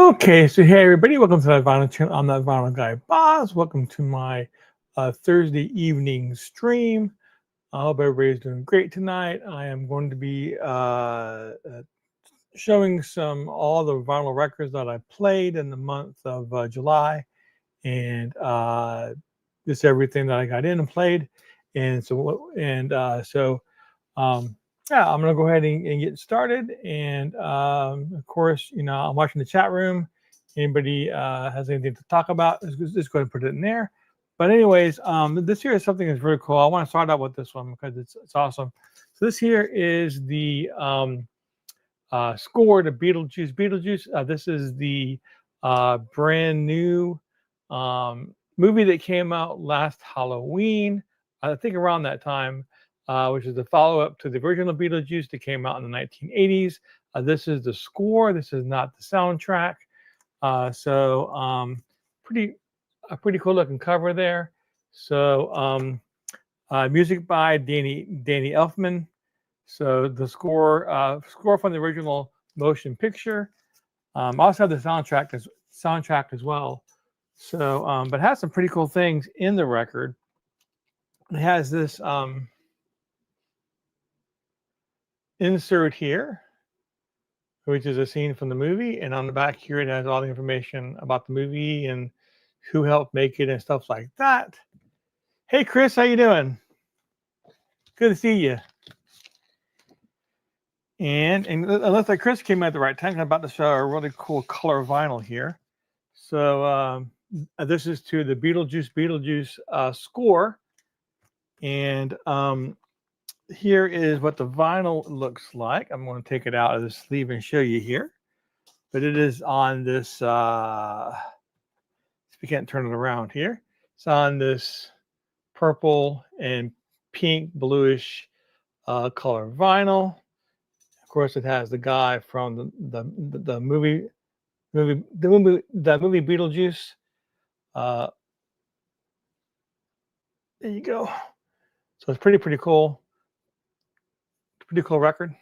Okay, so hey everybody, welcome to the Vinyl Channel. I'm that Vinyl Guy Boss. Welcome to my Thursday evening stream. I hope everybody's doing great tonight. I am going to be showing all the vinyl records that I played in the month of July, and just everything that I got in and played. And yeah, I'm gonna go ahead and get started. And of course, I'm watching the chat room. Anybody has anything to talk about, just go ahead and put it in there. But anyways, this here is something that's really cool. I want to start out with this one because it's awesome. So this here is the score to Beetlejuice. This is the brand new movie that came out last Halloween, I think around that time, which is the follow-up to the original Beetlejuice that came out in the 1980s. This is the score. This is not the soundtrack. A pretty cool looking cover there. So music by Danny Elfman. So the score from the original motion picture. I also have the soundtrack as well. So, but it has some pretty cool things in the record. It has this insert here, which is a scene from the movie, and on the back here it has all the information about the movie and who helped make it and stuff like that. Hey Chris, how you doing? Good to see you. And unless like Chris came at the right time, I'm about to show a really cool color vinyl here. So this is to the Beetlejuice score, and here is what the vinyl looks like. I'm going to take it out of the sleeve and show you here, but it is on this. If we can't turn it around here, it's on this purple and pink bluish color vinyl. Of course, it has the guy from the movie Beetlejuice. There you go. So it's pretty cool. Pretty cool record.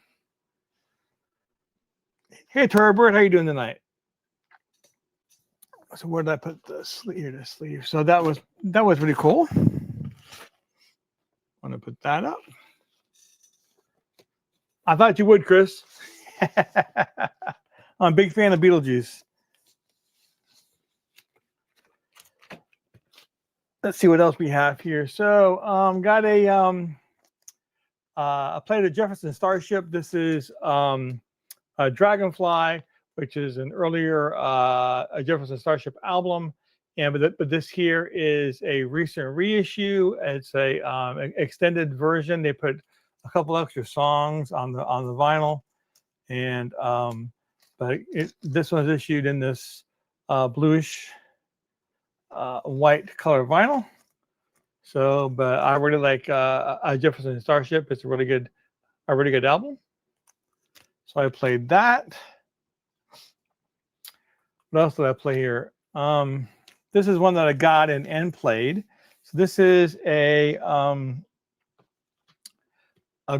Hey Turbird, how you doing tonight? So where did I put the sleeve? Here, the sleeve. So that was pretty cool. I'm gonna put that up. I thought you would, Chris. I'm a big fan of Beetlejuice. Let's see what else we have here. So got I played a Jefferson Starship. This is a Dragonfly, which is an earlier a Jefferson Starship album. But this here is a recent reissue. It's a extended version. They put a couple extra songs on the vinyl, and this one is issued in this bluish white color vinyl. So, but I really like a Jefferson Starship. It's a really good album. So I played that. What else did I play here? This is one that I got and played. So this is a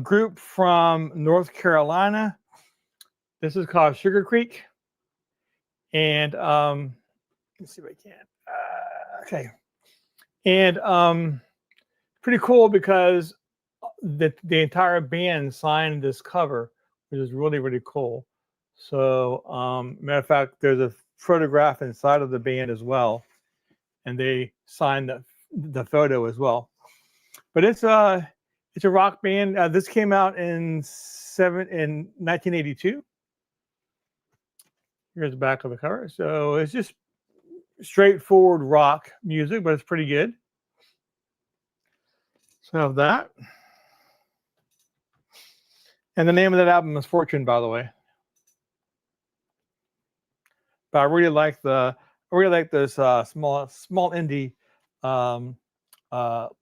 group from North Carolina. This is called Sugar Creek. And let's see if I can. Okay. And pretty cool because the entire band signed this cover, which is really cool. So matter of fact, there's a photograph inside of the band as well, and they signed the photo as well. But it's a rock band. This came out in 1982. Here's the back of the cover. So it's just straightforward rock music, but it's pretty good. So I have that. And the name of that album is Fortune, by the way. But I really like this small indie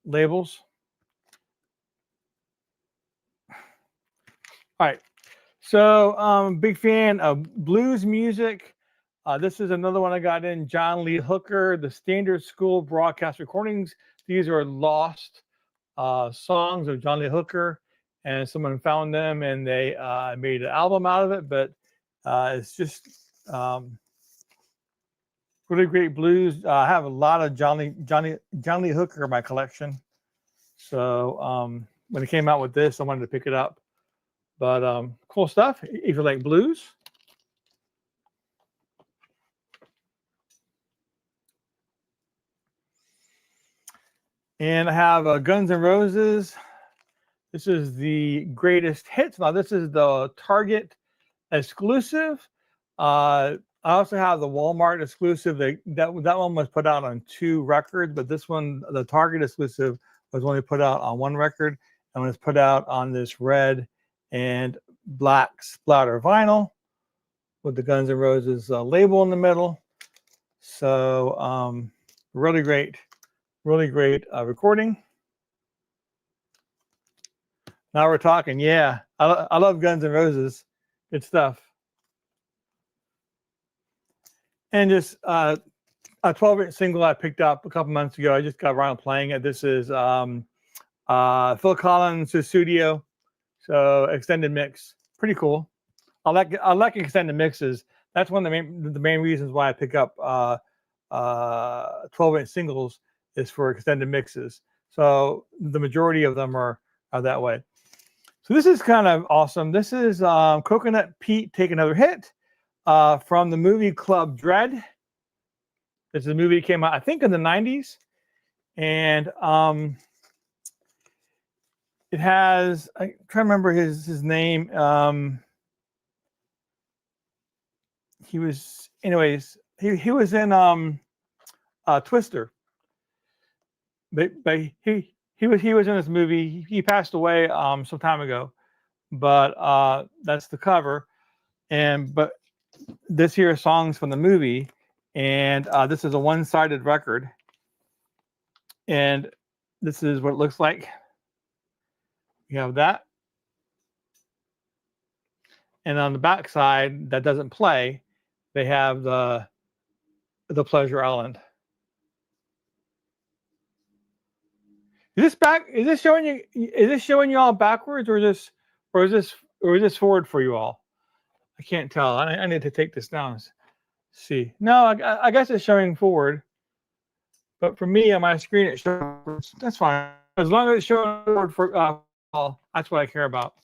labels. All right. So big fan of blues music. This is another one I got in, John Lee Hooker, the Standard School Broadcast Recordings. These are lost songs of John Lee Hooker, and someone found them and they made an album out of it. But it's just Really great blues. I have a lot of Johnny Hooker in my collection. So when it came out with this, I wanted to pick it up. But cool stuff if you like blues. And I have Guns N' Roses. This is the greatest hits. Now this is the Target exclusive. I also have the Walmart exclusive. That one was put out on 2 records, but this one, the Target exclusive, was only put out on 1 record, and was put out on this red and black splatter vinyl with the Guns N' Roses label in the middle. So really great recording. Now we're talking. Yeah, I love Guns N' Roses. Good stuff. And just a 12-inch single I picked up a couple months ago. I just got around playing it. This is Phil Collins' studio, so extended mix. Pretty cool. I like extended mixes. That's one of the main reasons why I pick up 12-inch singles is for extended mixes. So the majority of them are that way. So this is kind of awesome. This is Coconut Pete Take Another Hit from the movie Club Dread. This is a movie that came out, I think, in the 90s. And it has, I'm trying to remember his name. He was, anyways, he was in Twister. But he was in this movie. He passed away some time ago. But that's the cover. But this here is songs from the movie. And this is a one-sided record. And this is what it looks like. You have that. And on the back side that doesn't play, they have the Pleasure Island. Is this showing you all backwards, or is this forward for you all? I can't tell. I need to take this down. See. No, I guess it's showing forward. But for me on my screen it shows backwards. That's fine. As long as it's showing forward for all, that's what I care about.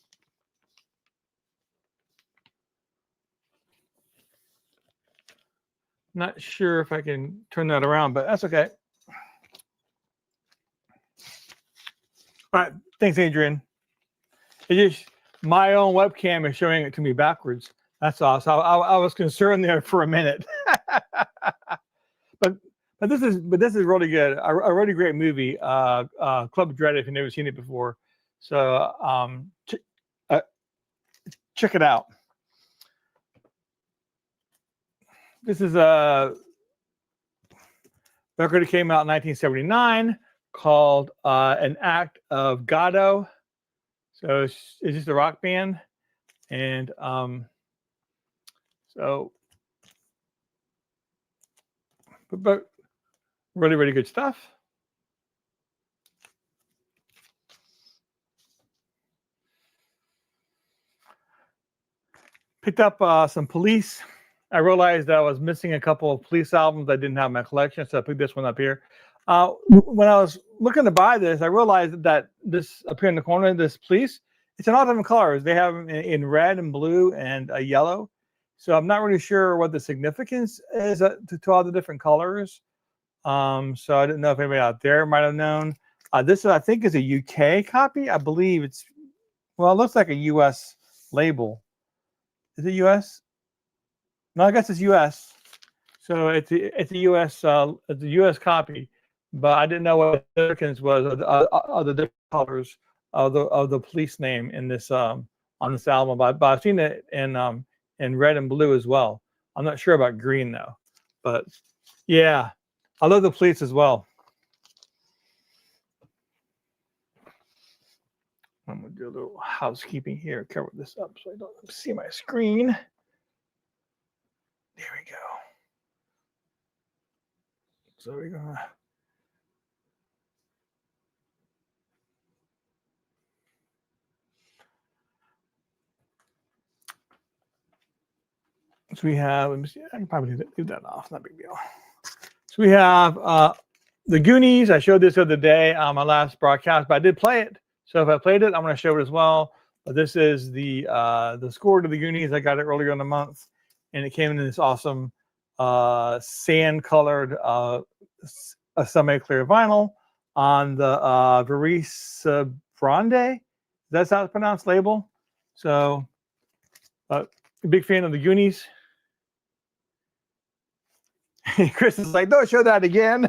Not sure if I can turn that around, but that's okay. All right, thanks, Adrian. It's just my own webcam is showing it to me backwards. That's awesome. I was concerned there for a minute. but this is really good. A really great movie. Club Dread, if you've never seen it before. So check it out. This is a record that came out in 1979 called An Act of Godot. So it's just a rock band. And but really, really good stuff. Picked up some Police. I realized that I was missing a couple of Police albums I didn't have in my collection, so I picked this one up here. When I was looking to buy this, I realized that this up here in the corner, this Police, it's in all different colors. They have them in red and blue and yellow. So I'm not really sure what the significance is to all the different colors. So I didn't know if anybody out there might have known. This, I think, is a UK copy. I believe it's, well, it looks like a US label. Is it US? No, I guess it's US. So it's a US copy, but I didn't know what the significance was of the different colors of the Police name in this on this album. But I've seen it in red and blue as well. I'm not sure about green though. But yeah, I love the Police as well. I'm gonna do a little housekeeping here. Cover this up so I don't see my screen. There we go. So we're gonna. So we have, let me see, I can probably leave that off, not a big deal. So we have the Goonies. I showed this the other day on my last broadcast, but I did play it. So if I played it, I'm going to show it as well. But this is the score to the Goonies. I got it earlier in the month, and it came in this awesome sand-colored semi-clear vinyl on the Verisa Grande. That's how it's pronounced, label. So a big fan of the Goonies. Chris is like, don't show that again.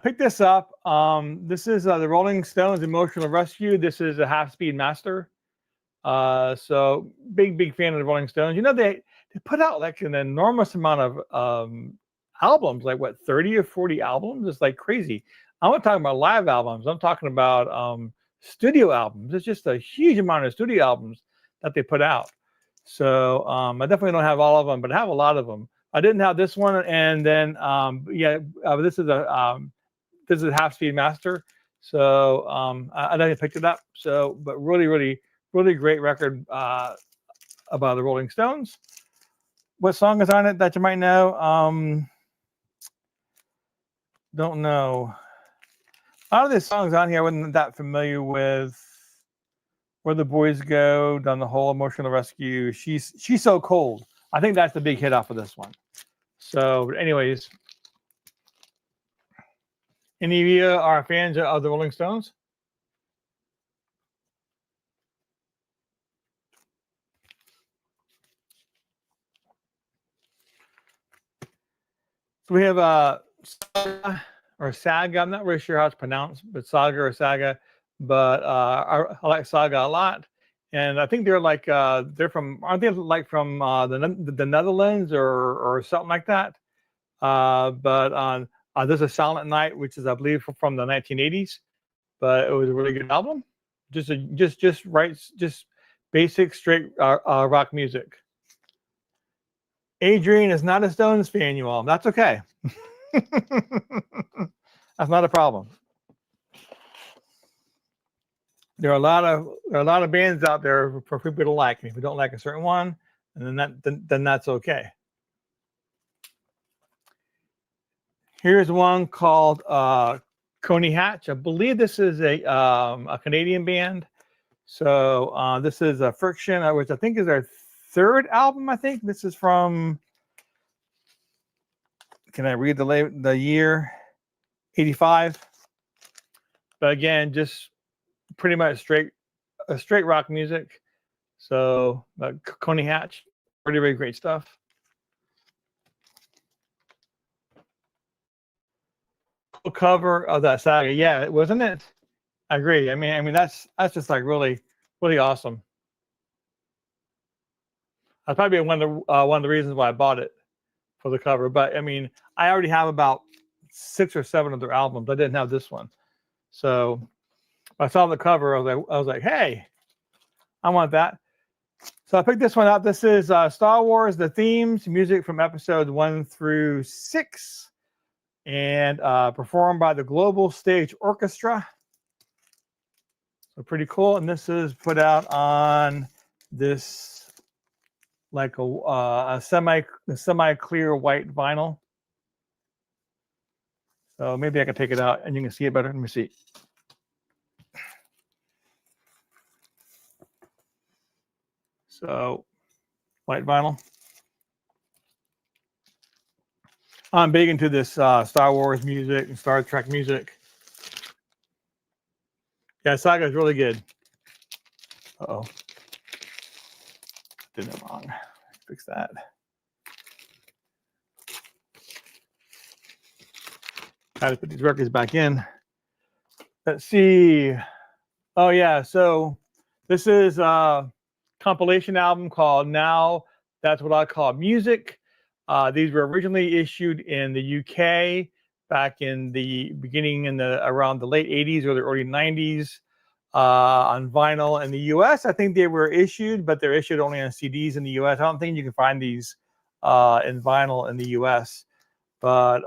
Pick this up. This is the Rolling Stones Emotional Rescue. This is a half-speed master. So big fan of the Rolling Stones. You know, they put out like an enormous amount of albums, like what, 30 or 40 albums? It's like crazy. I'm not talking about live albums. I'm talking about studio albums. It's just a huge amount of studio albums that they put out. So I definitely don't have all of them, but I have a lot of them. I didn't have this one, and then this is a half-speed master. So I didn't pick it up. So, but really great record about the Rolling Stones. What song is on it that you might know? Don't know. A lot of these songs on here I wasn't that familiar with. Where the Boys Go, Done the Whole, Emotional Rescue. She's So Cold. I think that's the big hit off of this one. So, anyways, any of you are fans of the Rolling Stones? So we have Saga or Saga. I'm not really sure how it's pronounced, but Saga or Saga. But I like Saga a lot, and I think they're like they're from, aren't they like from the Netherlands or something like that? But there's a Silent Night, which is I believe from the 1980s, but it was a really good album. Just basic straight rock music. Adrian is not a Stones fan, you all. That's okay. That's not a problem. There are a lot of bands out there for people to like. And if you don't like a certain one, and then that's okay. Here's one called Coney Hatch. I believe this is a Canadian band. So this is a Friction, which I think is their third album. I think this is from. Can I read the year? 85. But again, just pretty much straight rock music. So Coney Hatch, really great stuff. Cool cover of that Saga, yeah, wasn't it? I agree. I mean that's just like really awesome. That's probably one of the reasons why I bought it, for the cover. But I mean, I already have about 6 or 7 of their albums. I didn't have this one, so I saw the cover. I was like, hey, I want that. So I picked this one up. This is Star Wars: The Themes, music from episodes 1 through 6, and performed by the Global Stage Orchestra. So pretty cool. And this is put out on this like a semi-clear white vinyl. So maybe I can take it out and you can see it better. Let me see. So white vinyl. I'm big into this Star Wars music and Star Trek music. Yeah, Saga is really good. Uh-oh. Did it wrong. Fix that. Got to put these records back in. Let's see. Oh yeah, so this is a compilation album called Now That's What I Call Music. These were originally issued in the UK back in the beginning around the late 80s or the early 90s on vinyl. In the US, I think they were issued, but they're issued only on CDs in the US. I don't think you can find these in vinyl in the US. But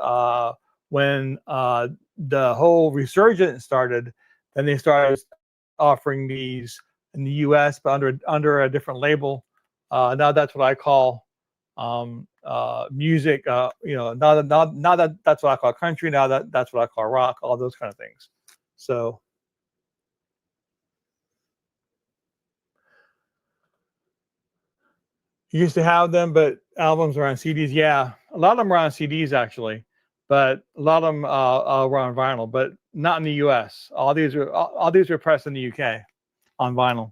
when the whole resurgence started, then they started offering these in the U.S., but under a different label. Now that's what I call music. Now that's what I call country. Now that's what I call rock. All those kind of things. So. You used to have them, but albums are on CDs. Yeah, a lot of them are on CDs actually, but a lot of them were on vinyl, but not in the U.S. All these are pressed in the UK on vinyl,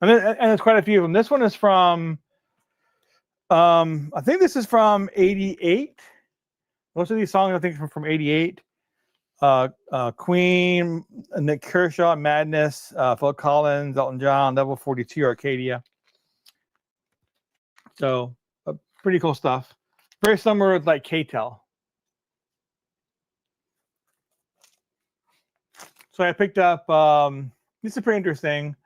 and there's quite a few of them. This one is from, I think this is from '88. Most of these songs I think are from '88. Queen, Nick Kershaw, Madness, Phil Collins, Elton John, Level 42, Arcadia. So pretty cool stuff. Very similar with like K-Tel. So I picked up, this is pretty interesting.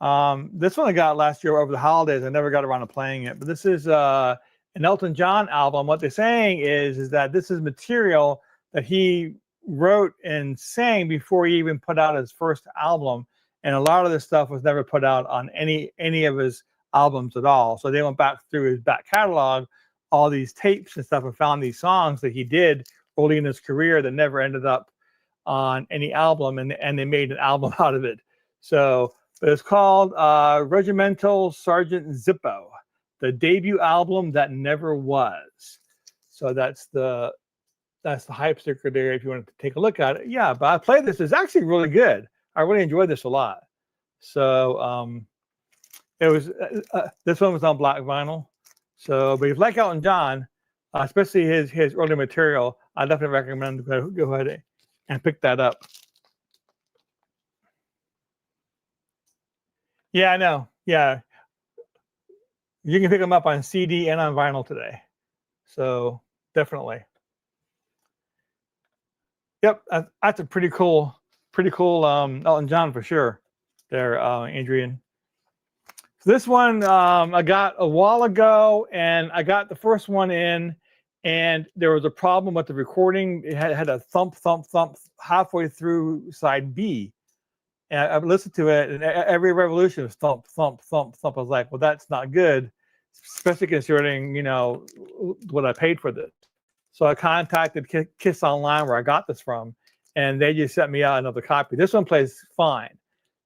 This one I got last year over the holidays. I never got around to playing it, but this is an Elton John album. What they're saying is that this is material that he wrote and sang before he even put out his first album. And a lot of this stuff was never put out on any of his albums at all. So they went back through his back catalog, all these tapes and stuff, and found these songs that he did early in his career that never ended up on any album, and they made an album out of it. So it's called Regimental Sergeant Zippo, the debut album that never was. So that's the hype sticker there if you want to take a look at it. Yeah, but I played this. It's actually really good. I really enjoyed this a lot. So it was this one was on black vinyl. So, but if you like Elton John, especially his early material, I definitely recommend go ahead and pick that up. Yeah, I know. Yeah, you can pick them up on CD and on vinyl today. So definitely. Yep, that's a pretty cool Elton John for sure. There, Adrian. So this one I got a while ago, and I got the first one in, and there was a problem with the recording. It had a thump halfway through side B, and I listened to it, and every revolution was thump. I was like, well, that's not good, especially considering what I paid for this. So I contacted Kiss Online, where I got this from, and they just sent me out another copy. This one plays fine.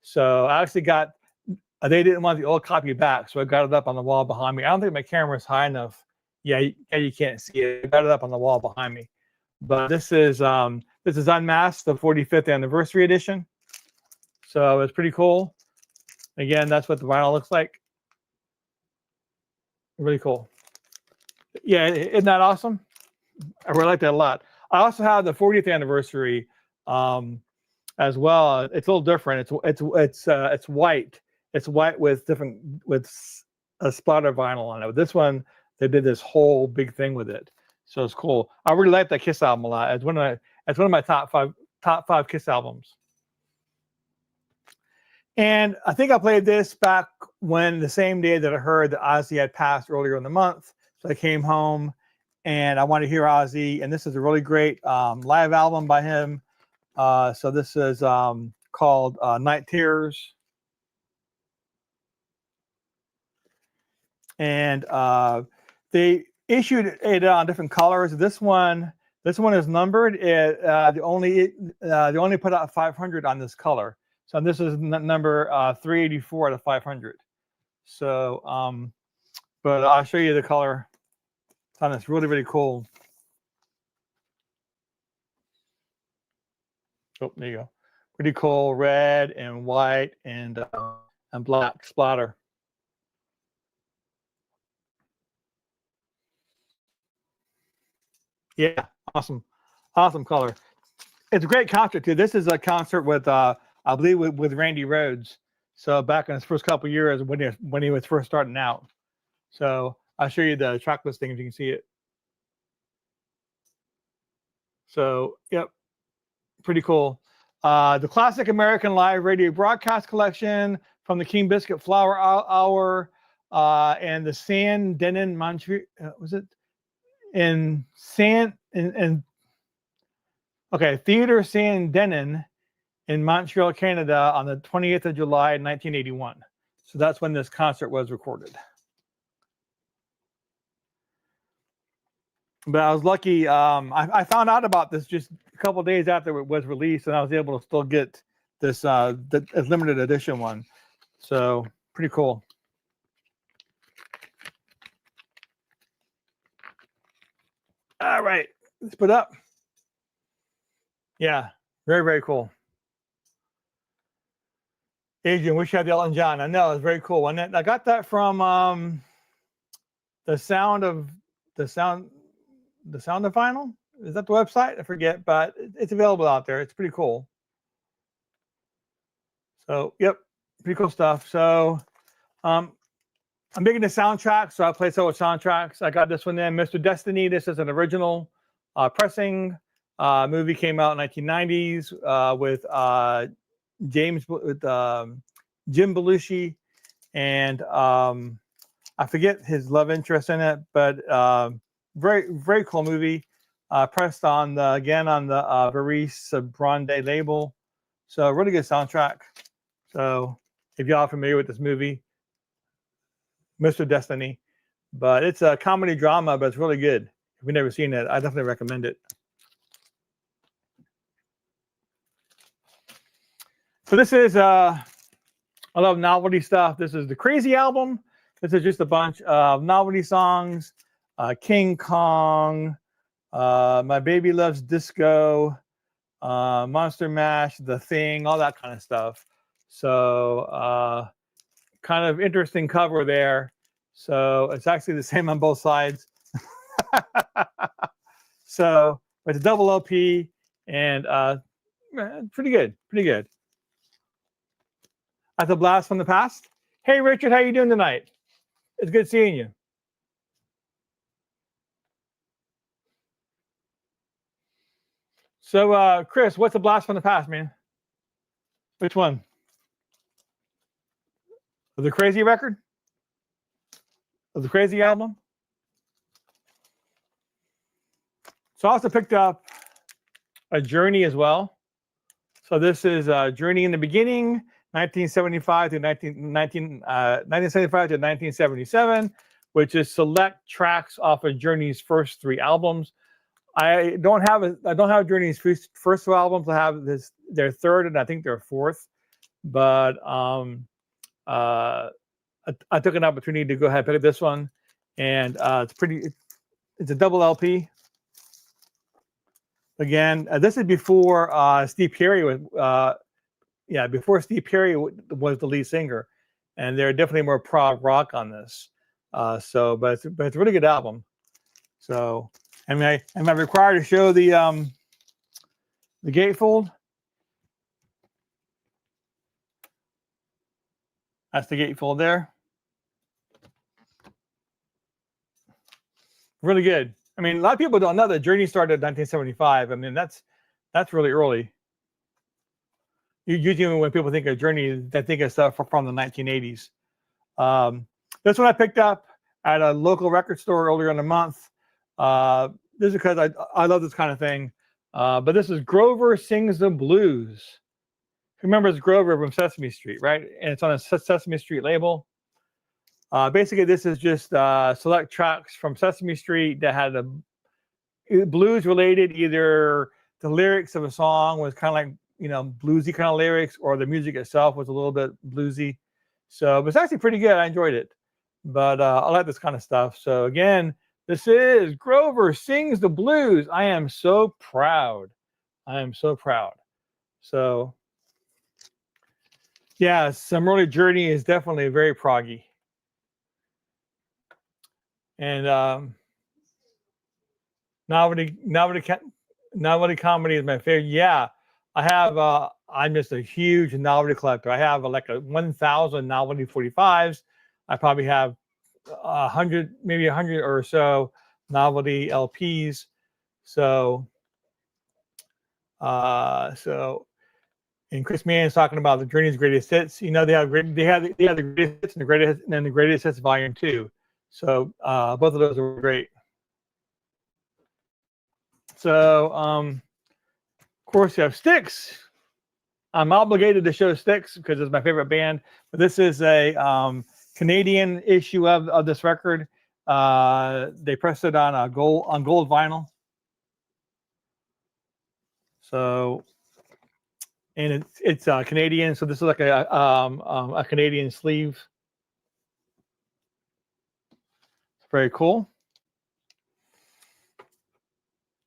So I actually got, they didn't want the old copy back, so I got it up on the wall behind me. I don't think my camera is high enough. Yeah, you can't see it. I got it up on the wall behind me. But this is Unmasked, the 45th anniversary edition. So it's pretty cool. Again, that's what the vinyl looks like. Really cool. Yeah, isn't that awesome? I really like that a lot. I also have the 40th anniversary as well. It's a little different. It's white. It's white with a splatter vinyl on it. But this one, they did this whole big thing with it, so it's cool. I really like that Kiss album a lot. It's one of my top five Kiss albums. And I think I played this back when the same day that I heard that Ozzy had passed earlier in the month. So I came home and I wanted to hear Ozzy, and this is a really great live album by him. So this is called Night Terrors. And they issued it on different colors. This one is numbered. They only put out 500 on this color. So this is number 384 out of 500. So, but I'll show you the color. It's really, really cool. Oh, there you go. Pretty cool, red and white and black splatter. Yeah, awesome color. It's a great concert too. This is a concert with I believe with Randy Rhoads. So back in his first couple of years when he was first starting out. So I'll show you the track listing if you can see it. So yep, pretty cool. The Classic American Live Radio Broadcast Collection from the King Biscuit Flower Hour and the San Denon Montreal. Was it in San? Okay, Theater San Denon in Montreal, Canada on the 28th of July, 1981. So that's when this concert was recorded. But I was lucky. I found out about this just a couple days after it was released, and I was able to still get this the limited edition one. So pretty cool. All right, let's put up. Yeah, very, very cool. Adrian, wish you had the Elton John. I know, it's very cool. And I got that from the Sound of Vinyl. Is that the website? I forget, but it's available out there. It's pretty cool. So, yep, pretty cool stuff. So, I'm big into soundtracks, so I play some with soundtracks. I got this one in, Mr. Destiny. This is an original pressing. Movie came out in 1990s with Jim Belushi, and I forget his love interest in it, but very, very cool movie. Pressed on the Varice Brande label, so really good soundtrack. So if y'all are familiar with this movie, Mr. Destiny, but it's a comedy drama, but it's really good. If you've never seen it, I definitely recommend it. So this is I love novelty stuff. This is the Crazy album. This is just a bunch of novelty songs. King Kong, My Baby Loves Disco, Monster Mash, The Thing, all that kind of stuff. So kind of interesting cover there. So it's actually the same on both sides. So it's a double LP and pretty good, pretty good. That's a blast from the past. Hey, Richard, how you doing tonight? It's good seeing you. So, Chris, what's a blast from the past, man? Which one? The Crazy record? Of the Crazy album? So I also picked up a Journey as well. So this is Journey in the Beginning, 1975 to 1975 to 1977, which is select tracks off of Journey's first 3 albums. I don't have Journey's first 2 albums. I have their third and I think their fourth. But I took an opportunity to go ahead and pick up this one, and it's a double LP. Again, this is before Steve Perry was before Steve Perry was the lead singer, and they're definitely more prog rock on this. But it's a really good album. So, am I required to show the gatefold? That's the gatefold there. Really good. I mean, a lot of people don't know that Journey started in 1975. I mean, that's really early. Usually when people think of Journey, they think of stuff from the 1980s. This one I picked up at a local record store earlier in the month. This is because I love this kind of thing. But this is Grover Sings the Blues. Remember, it's Grover from Sesame Street, right? And it's on a Sesame Street label. Basically, this is just select tracks from Sesame Street that had a blues related. Either the lyrics of a song was kind of like, bluesy kind of lyrics, or the music itself was a little bit bluesy. So it was actually pretty good. I enjoyed it. But I like this kind of stuff. So again, this is Grover Sings the Blues. I am so proud. I am so proud. So yeah, some early Journey is definitely very proggy. And novelty comedy is my favorite. Yeah, I have. I'm just a huge novelty collector. I have like 1,000 novelty 45s. I probably have 100, maybe 100 or so novelty LPs. So, and Chris Mann is talking about the Journey's greatest hits. They have the greatest hits and the greatest hits volume 2. So both of those are great. So of course you have Styx. I'm obligated to show Styx because it's my favorite band, but this is a Canadian issue of this record. They pressed it on gold vinyl. So, and it's Canadian. So this is like a Canadian sleeve. It's very cool.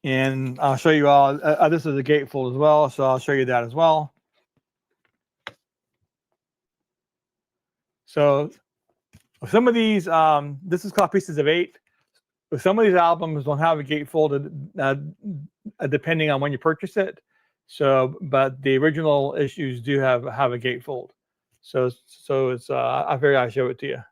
And I'll show you all. This is a gatefold as well, so I'll show you that as well. So some of these, this is called Pieces of 8. Some of these albums don't have a gatefold depending on when you purchase it. So, but the original issues do have a gatefold. So it's I figured I'd show it to you.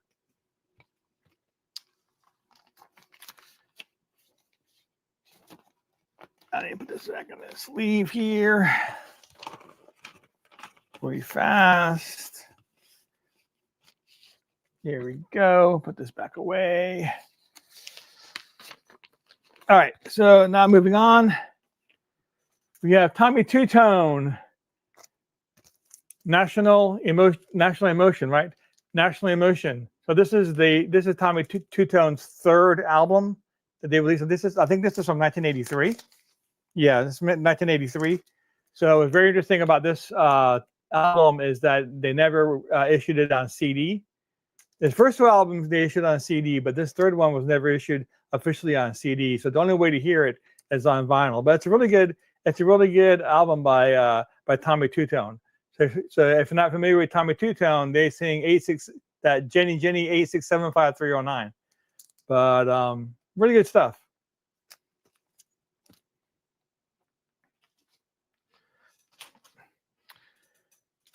I need to put this back on the sleeve here. Very fast. Here we go. Put this back away. All right. So now moving on. We have Tommy Two Tone. National Emotion, right? National Emotion. So this is Tommy Two Tone's third album that they released. I think this is from 1983. Yeah, this is 1983. So what's very interesting about this album is that they never issued it on CD. The first two albums they issued on CD, but this third one was never issued officially on CD. So the only way to hear it is on vinyl. But it's a really good album by Tommy Two Tone. So if you're not familiar with Tommy Two Tone, they sing Jenny 8675309. But really good stuff.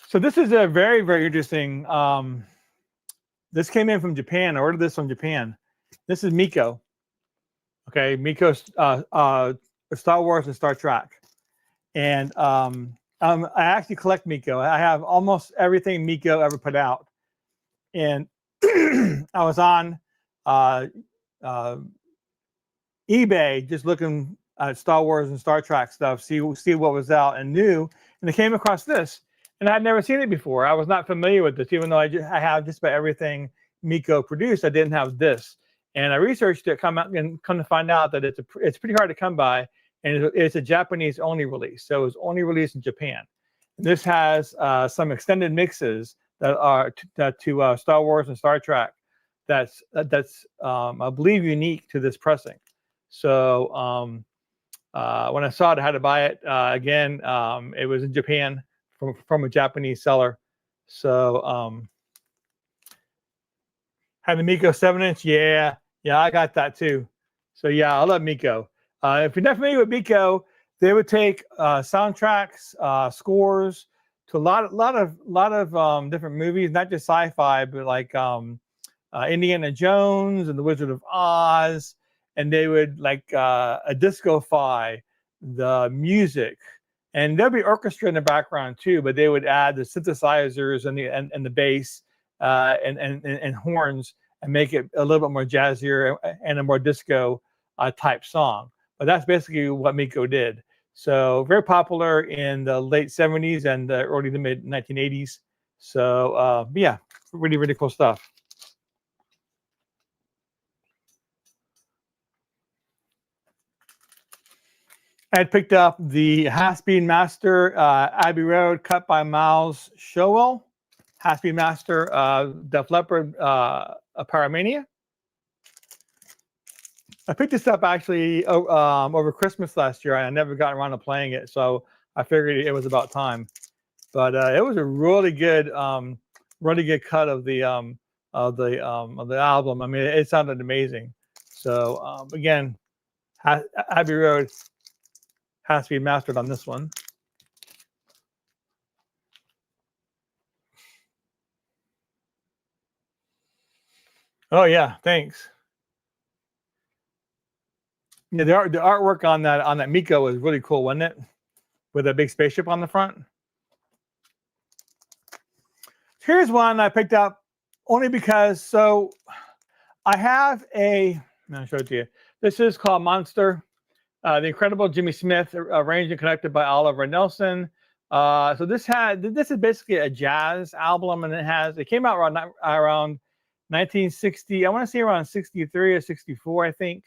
So this is a very, very interesting. This came in from Japan. I ordered this from Japan. This is Miko. Okay, Miko, Star Wars and Star Trek. And I actually collect Miko. I have almost everything Miko ever put out. And I was on eBay just looking at Star Wars and Star Trek stuff, see what was out and new. And I came across this. And I'd never seen it before. I was not familiar with this, even though I have just about everything Miko produced. I didn't have this, and I researched it. Come to find out that it's pretty hard to come by, and it's a Japanese only release. So it was only released in Japan. And this has some extended mixes that are to Star Wars and Star Trek. That's I believe unique to this pressing. So when I saw it, I had to buy it again. It was in Japan. From a Japanese seller. So had the Miko 7-inch. Yeah, I got that too. So yeah, I love Miko. If you're not familiar with Miko, they would take soundtracks, scores to a lot of different movies, not just sci-fi, but like Indiana Jones and the Wizard of Oz, and they would like a disco-fy the music. And there'll be orchestra in the background too, but they would add the synthesizers and the bass and horns and make it a little bit more jazzier and a more disco type song. But that's basically what Miko did. So very popular in the late 70s and the early to mid 1980s. So yeah, really, really cool stuff. I had picked up the Half-Speed Master Abbey Road cut by Miles Showell. Half-Speed Master Def Leppard Paramania. I picked this up actually over Christmas last year. I never got around to playing it, so I figured it was about time. But it was a really good cut of the album. I mean, it sounded amazing. So again, Abbey Road has to be mastered on this one. Oh yeah, thanks. Yeah, the artwork on that Miko was really cool, wasn't it? With a big spaceship on the front. Here's one I picked up only because I have I'll show it to you. This is called Monster. The Incredible Jimmy Smith, arranged and conducted by Oliver Nelson. So this is basically a jazz album, and it came out around 1960. I want to say around 63 or 64, I think.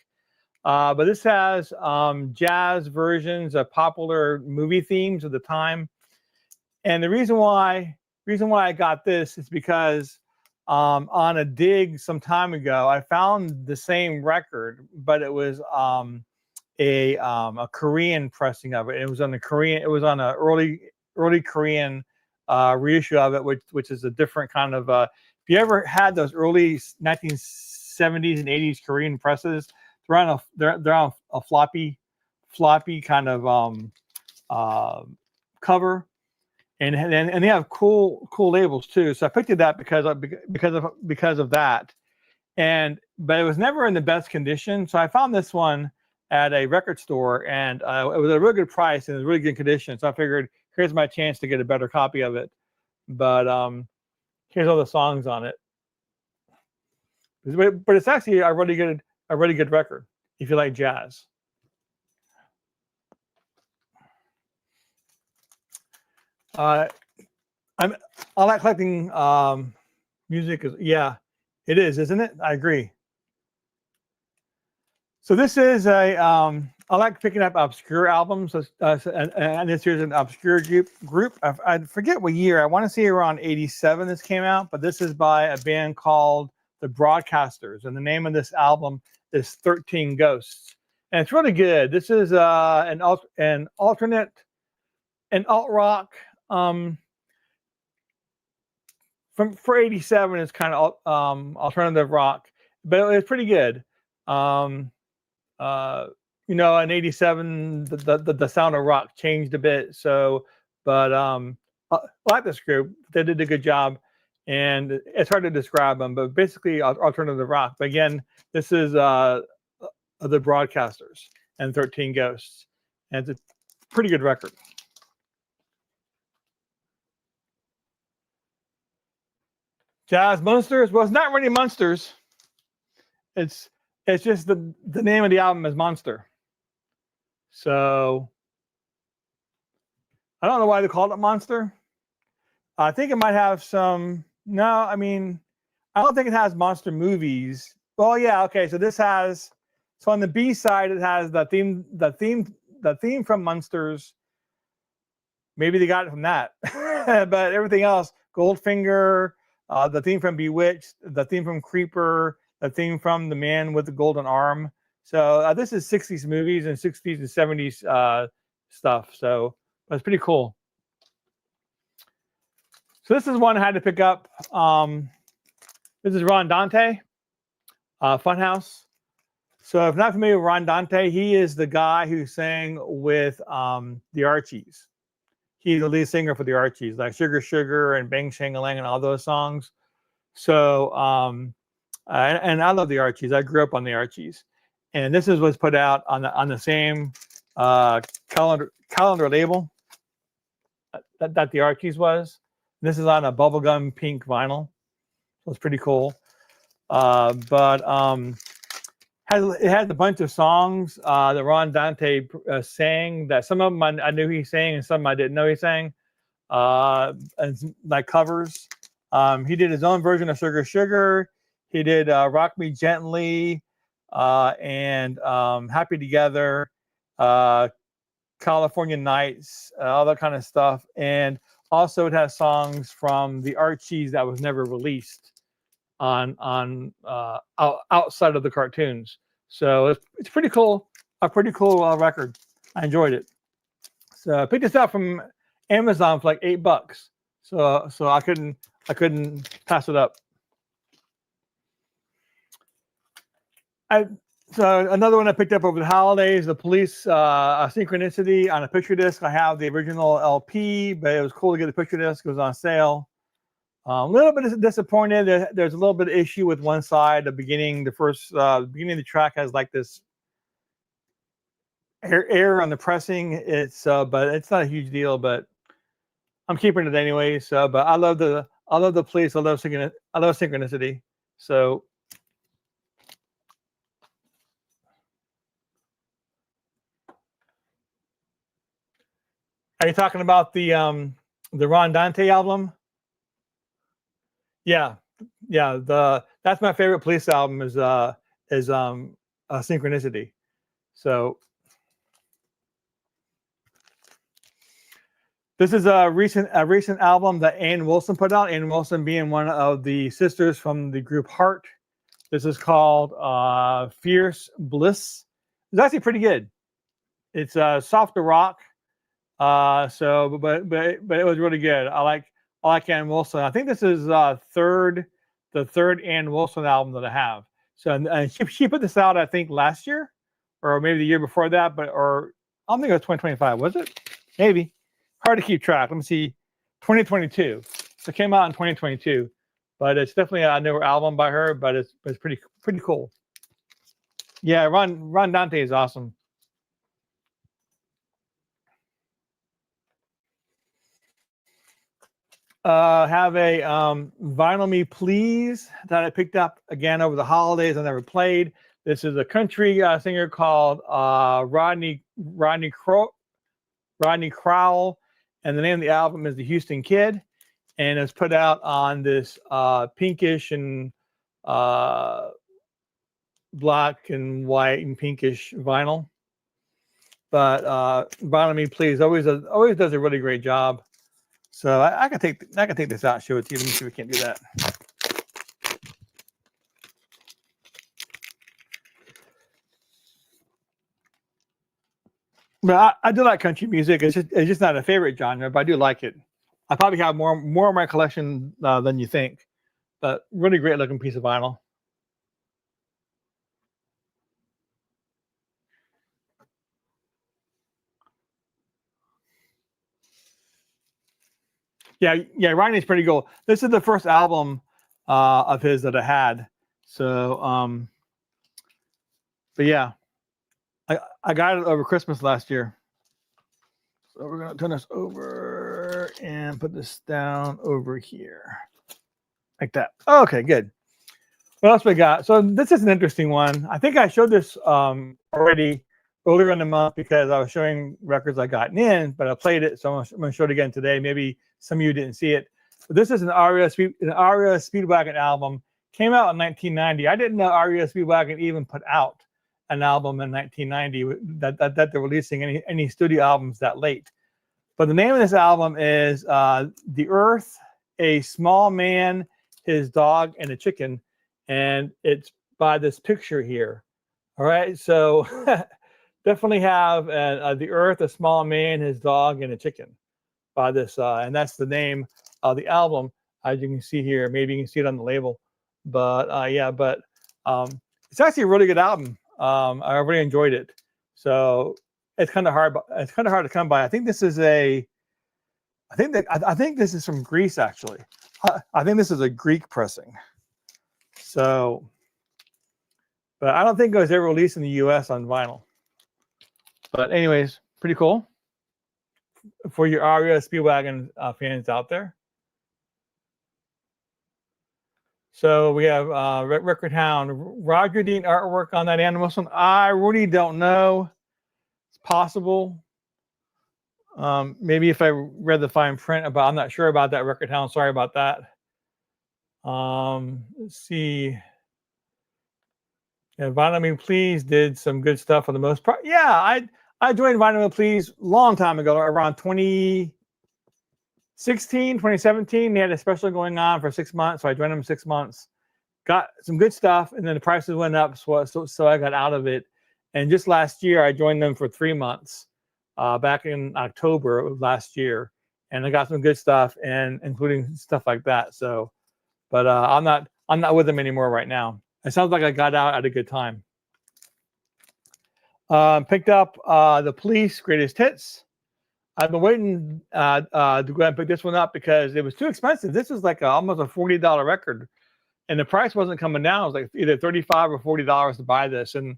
But this has jazz versions of popular movie themes of the time. And the reason why I got this is because on a dig some time ago, I found the same record, but it was a Korean pressing of it. It was on an early Korean reissue of it, which is a different kind of. If you ever had those early 1970s and 80s Korean presses, they're on a floppy kind of cover. And they have cool labels too. So I picked it up because of that. But it was never in the best condition. So I found this one at a record store, and it was a really good price and it was really good condition. So I figured, here's my chance to get a better copy of it. But here's all the songs on it. But it's actually a really good record if you like jazz. I like collecting music. Yeah, it is, isn't it? I agree. So this is I like picking up obscure albums, and this here's an obscure group. I forget what year. I want to say around '87 this came out, but this is by a band called the Broadcasters, and the name of this album is 13 Ghosts, and it's really good. This is an alternate, an alt rock. For '87, it's kind of alternative rock, but it's pretty good. In '87, the sound of rock changed a bit. So, but I like this group. They did a good job, and it's hard to describe them, but basically alternative rock. But again, this is the Broadcasters and 13 Ghosts, and it's a pretty good record. Jazz Monsters. Well, it's not really Monsters. It's just the name of the album is Monster. So I don't know why they called it Monster. I think it might have some. No, I mean, I don't think it has monster movies. Well, yeah, okay. So this has. So on the B side, it has the theme from Monsters. Maybe they got it from that, but everything else, Goldfinger, the theme from Bewitched, the theme from Creeper, the theme from The Man with the Golden Arm. So this is 60s movies and 60s and 70s stuff. So that's pretty cool. So this is one I had to pick up. This is Ron Dante, Funhouse. So if not familiar with Ron Dante, he is the guy who sang with the Archies. He's the lead singer for the Archies, like Sugar Sugar and Bang Shang-a-Lang and all those songs. So and I love the Archies. I grew up on the Archies, and this is what's put out on the same calendar label that the Archies was. This is on a bubblegum pink vinyl, so it's pretty cool. But it has a bunch of songs that Ron Dante sang. That some of them I knew he sang, and some I didn't know he sang. And like covers. He did his own version of Sugar Sugar. He did Rock Me Gently and Happy Together, California Nights, all that kind of stuff. And also it has songs from the Archies that was never released on outside of the cartoons. So it's pretty cool, a pretty cool record. I enjoyed it. So I picked this up from Amazon for like $8. So I couldn't pass it up. So another one I picked up over the holidays, The Police, Synchronicity on a picture disc. I have the original LP, but it was cool to get the picture disc. It was on sale. A little bit disappointed. There's a little bit of issue with one side. The beginning of the track has like this air on the pressing. But it's not a huge deal. But I'm keeping it anyway. But I love the Police. I love Synchronicity. So. Are you talking about the Ron Dante album? Yeah, yeah. That's my favorite Police album is Synchronicity. So this is a recent album that Ann Wilson put out. Ann Wilson being one of the sisters from the group Heart. This is called Fierce Bliss. It's actually pretty good. It's softer rock. But it was really good. I like Ann Wilson. I think this is the third Ann Wilson album that I have. So and she put this out, I think, last year or maybe the year before that, or I don't think it was 2025, was it? Maybe. Hard to keep track. Let me see. 2022. So it came out in 2022, but it's definitely a newer album by her, but it's pretty cool. Yeah, Ron Dante is awesome. Have a Vinyl Me Please that I picked up again over the holidays. I never played. This is a country singer called Rodney Crowell, and the name of the album is The Houston Kid, and it's put out on this pinkish and black and white and pinkish vinyl. But Vinyl Me Please always does a really great job. So I can take this out and show it to you. Let me see if we can't do that. But I do like country music. It's just not a favorite genre, but I do like it. I probably have more in my collection than you think. But really great looking piece of vinyl. Yeah, Ronnie's pretty cool. This is the first album of his that I had. So but yeah. I got it over Christmas last year. So we're gonna turn this over and put this down over here. Like that. Okay, good. What else we got? So this is an interesting one. I think I showed this already earlier in the month because I was showing records I gotten in, but I played it, so I'm gonna show it again today. Maybe some of you didn't see it. But this is an Aria Speedwagon album. Came out in 1990. I didn't know Aria Speedwagon even put out an album in 1990 that they're releasing any studio albums that late. But the name of this album is The Earth, A Small Man, His Dog, and a Chicken. And it's by this picture here. All right, so definitely have The Earth, A Small Man, His Dog, and a Chicken by this. And that's the name of the album, as you can see here. Maybe you can see it on the label. But it's actually a really good album. I really enjoyed it. So it's kind of hard. It's kind of hard to come by. I think this is from Greece, actually. I think this is a Greek pressing. So, but I don't think it was ever released in the U.S. on vinyl. But anyways, pretty cool for your Aria Speedwagon fans out there. So we have Record Hound, Roger Dean artwork on that animal. I really don't know. It's possible. Maybe if I read the fine print about, I'm not sure about that, Record Hound. Sorry about that. Let's see. Yeah, Vinyl Me Please did some good stuff for the most part. Yeah, I joined Vinyl Me Please a long time ago, around 2016, 2017. They had a special going on for 6 months, so I joined them 6 months. Got some good stuff, and then the prices went up, so I got out of it. And just last year, I joined them for 3 months, back in October of last year, and I got some good stuff, and including stuff like that. So, but I'm not with them anymore right now. It sounds like I got out at a good time. Picked up the Police Greatest Hits. I've been waiting to go ahead and pick this one up because it was too expensive. This was like almost a $40 record, and the price wasn't coming down. It was like either $35 or $40 to buy this. And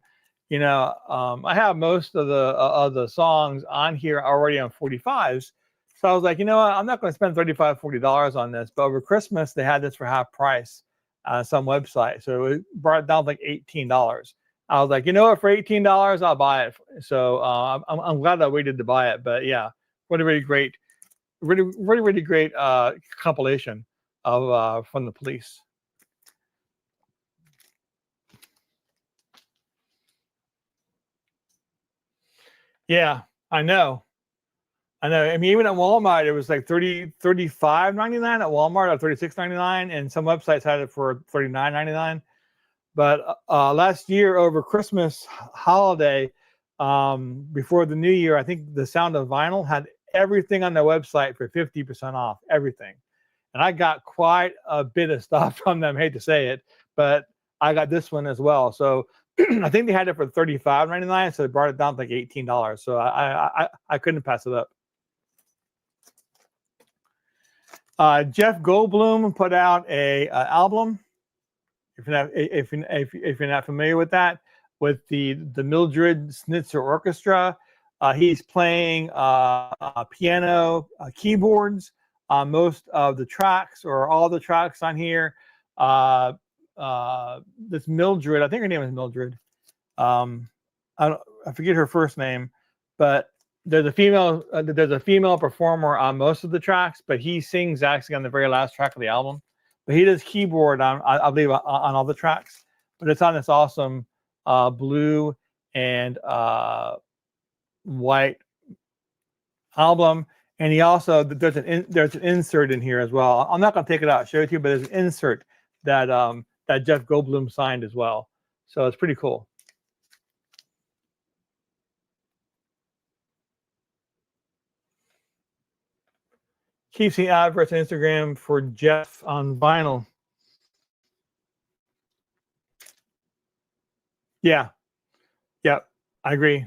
I have most of the songs on here already on 45s. So I was like, you know what? I'm not going to spend $35, $40 on this. But over Christmas, they had this for half price on some website. So it brought it down to like $18. I was like, you know what? For $18, I'll buy it. So I'm glad I waited to buy it. But yeah, really great, really great compilation of from the Police. Yeah, I know. I know. I mean, even at Walmart, it was like $35.99 at Walmart, or $36.99, and some websites had it for $39.99. But last year over Christmas holiday, before the new year, I think the Sound of Vinyl had everything on their website for 50% off, everything. And I got quite a bit of stuff from them. I hate to say it, but I got this one as well. So I think they had it for $35.99, so they brought it down to like $18. So I couldn't pass it up. Jeff Goldblum put out a album. If you're not familiar with that, with the Mildred Snitzer Orchestra, he's playing piano, keyboards on most of the tracks, or all the tracks on here. This Mildred, I think her name is Mildred. I forget her first name, but there's a female performer on most of the tracks, but he sings actually on the very last track of the album. But he does keyboard on, I believe, on all the tracks. But it's on this awesome blue and white album. And he also, there's an insert in here as well. I'm not going to take it out and show it to you, but there's an insert that that Jeff Goldblum signed as well. So it's pretty cool. Keep seeing adverts on Instagram for Jeff on vinyl. Yeah, I agree.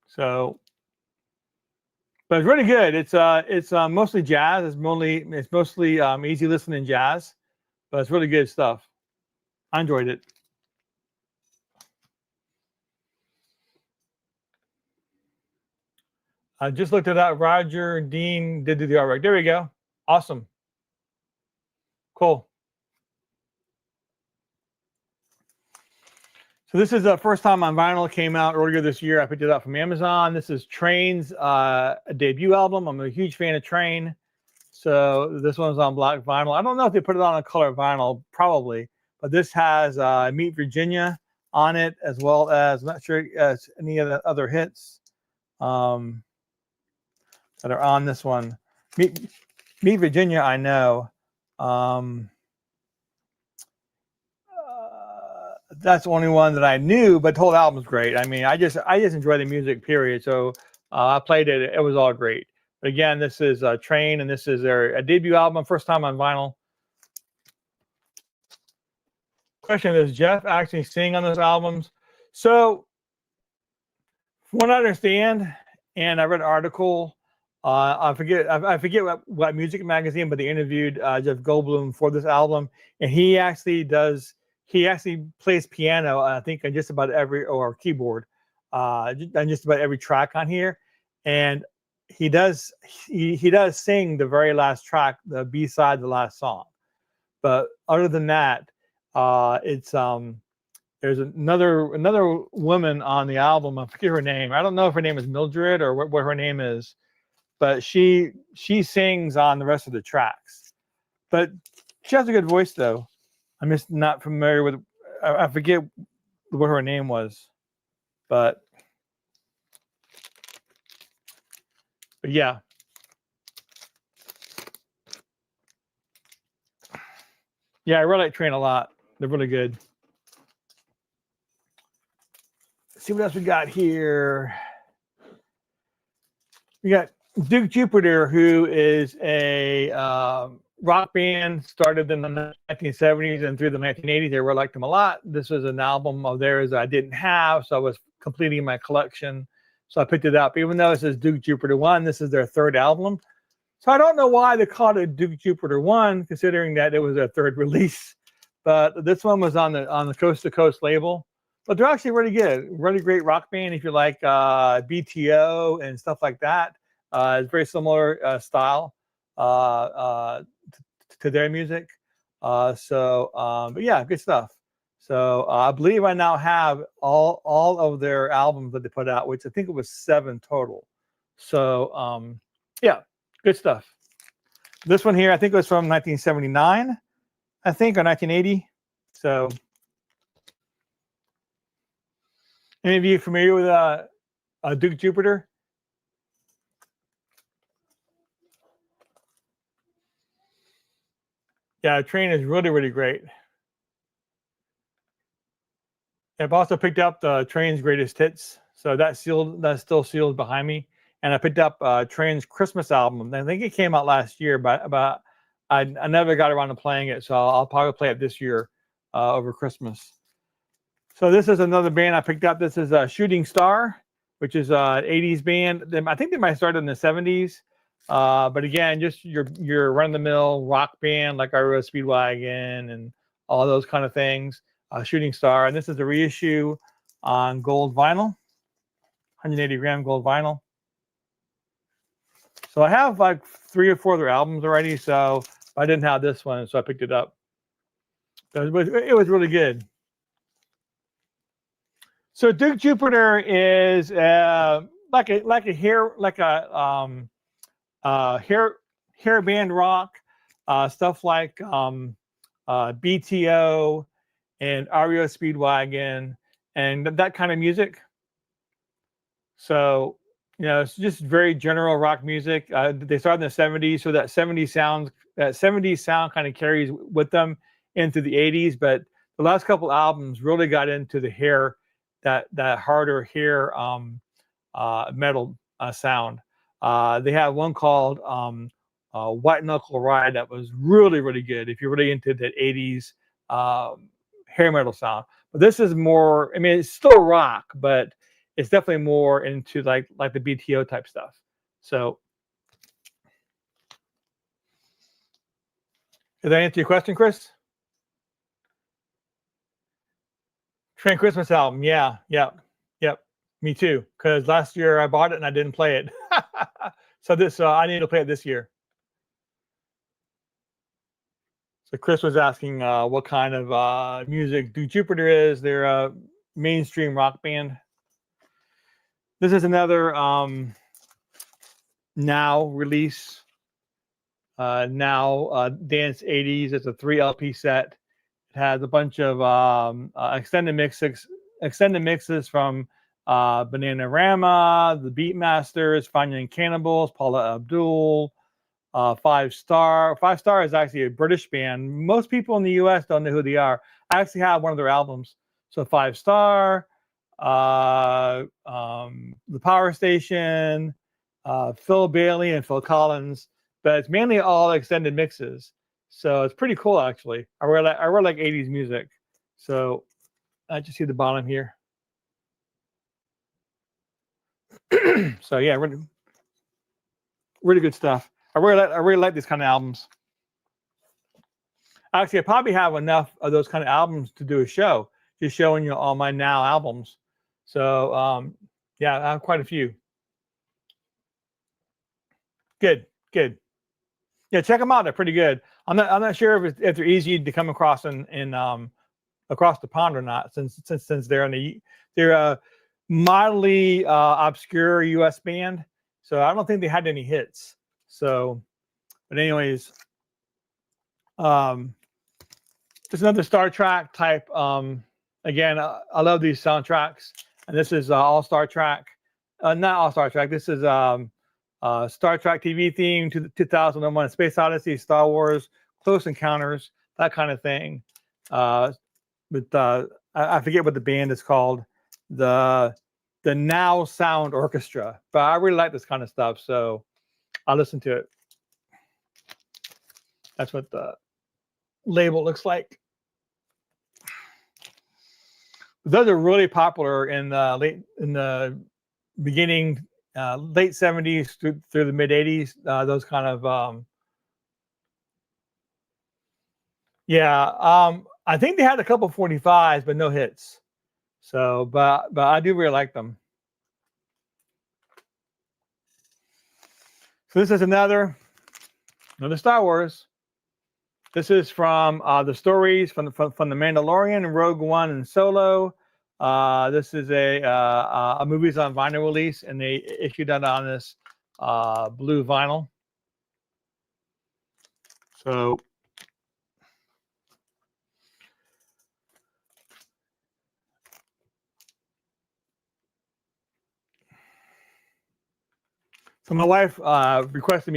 So, but it's really good. It's mostly jazz. It's mostly easy listening jazz, but it's really good stuff. I enjoyed it. I just looked it up. Roger Dean did the artwork. There we go. Awesome. Cool. So this is the first time on vinyl. It came out earlier this year. I picked it up from Amazon. This is Train's debut album. I'm a huge fan of Train. So this one's on black vinyl. I don't know if they put it on a color vinyl, probably. But this has Meet Virginia on it, as well as, I'm not sure any of the other hits that are on this one. Meet Virginia, I know. That's the only one that I knew, but the whole album's great. I mean, I just enjoy the music, period. So I played it. It was all great. But again, this is Train, and this is their debut album, first time on vinyl. Question: does Jeff actually sing on those albums? So, from what I understand, and I read an article, I forget what music magazine, but they interviewed Jeff Goldblum for this album, and he actually plays piano, I think, on just about every, or keyboard, on just about every track on here, and he does sing the very last track, the B-side, the last song. But other than that, it's there's another woman on the album. I forget her name. I don't know if her name is Mildred or what her name is, but she sings on the rest of the tracks. But she has a good voice, though. I'm just not familiar with. I forget what her name was, but yeah. Yeah, I really like Train a lot. They're really good. Let's see what else we got here. We got Duke Jupiter, who is a rock band, started in the 1970s and through the 1980s. I really liked them a lot. This was an album of theirs that I didn't have, so I was completing my collection. So I picked it up. Even though it says Duke Jupiter 1, this is their third album. So I don't know why they called it Duke Jupiter 1, considering that it was their third release. But this one was on the Coast to Coast label. But they're actually really good, really great rock band. If you like BTO and stuff like that, it's very similar style to their music. But yeah, good stuff. So I believe I now have all of their albums that they put out, which I think it was 7 total. So Yeah, good stuff. This one here, I think it was from 1979, I think, or 1980. So, any of you familiar with Duke Jupiter? Yeah, the train is really, really great. I've also picked up the Train's Greatest Hits. So that's still sealed behind me. And I picked up Train's Christmas album. I think it came out last year, but I never got around to playing it. So I'll probably play it this year over Christmas. So this is another band I picked up. This is Shooting Star, which is an 80s band. I think they might start in the 70s. But again, just your run-of-the-mill rock band like REO Speedwagon and all those kind of things. Shooting Star, and this is a reissue on gold vinyl, 180-gram gold vinyl. So I have like 3 or 4 other albums already, so I didn't have this one, so I picked it up. It was really good. So Duke Jupiter is like a hair band rock, stuff like BTO and REO Speedwagon and that kind of music. So, it's just very general rock music. They started in the 70s, so that 70s sound kind of carries with them into the 80s. But the last couple albums really got into the hair, that harder hair metal sound. They have one called White Knuckle Ride that was really, really good if you're really into that 80s hair metal sound. But this is more, I mean, it's still rock, but it's definitely more into like the BTO type stuff. So did that answer your question, Chris? Train Christmas album. Yeah. Yep. Me too. Because last year I bought it and I didn't play it. So I need to play it this year. So Chris was asking what kind of music Duke Jupiter is. They're a mainstream rock band. This is another now release. Now Dance 80s. It's a 3 LP set. It has a bunch of extended mixes from Bananarama, the Beatmasters, Fania and Cannibals, Paula Abdul, 5 Star. 5 Star is actually a British band. Most people in the US don't know who they are. I actually have one of their albums. So 5 Star, the Power Station, Phil Bailey and Phil Collins, but it's mainly all extended mixes. So it's pretty cool, actually. I really like 80s music. So I just see the bottom here. So yeah, really good stuff. I really like these kind of albums. Actually, I probably have enough of those kind of albums to do a show, just showing you all my now albums. So yeah, I have quite a few. Good. Yeah, check them out. They're pretty good. I'm not sure if they're easy to come across in across the pond or not, since they're a mildly obscure US band. So I don't think they had any hits. So, but anyways, there's another Star Trek type. Again, I love these soundtracks, and this is All Star Trek. Not All Star Trek. This is Star Trek TV theme to the 2001 Space Odyssey, Star Wars, Close Encounters, that kind of thing. I forget what the band is called. The Now Sound Orchestra. But I really like this kind of stuff, so I'll listen to it. That's what the label looks like. Those are really popular in the beginning, late 70s through the mid 80s. Those kind of I think they had a couple 45s, but no hits. So, but I do really like them. So this is another Star Wars. This is from the stories from the Mandalorian, Rogue One, and Solo. This is a movies on vinyl release, and they issued that on this blue vinyl. So my wife requested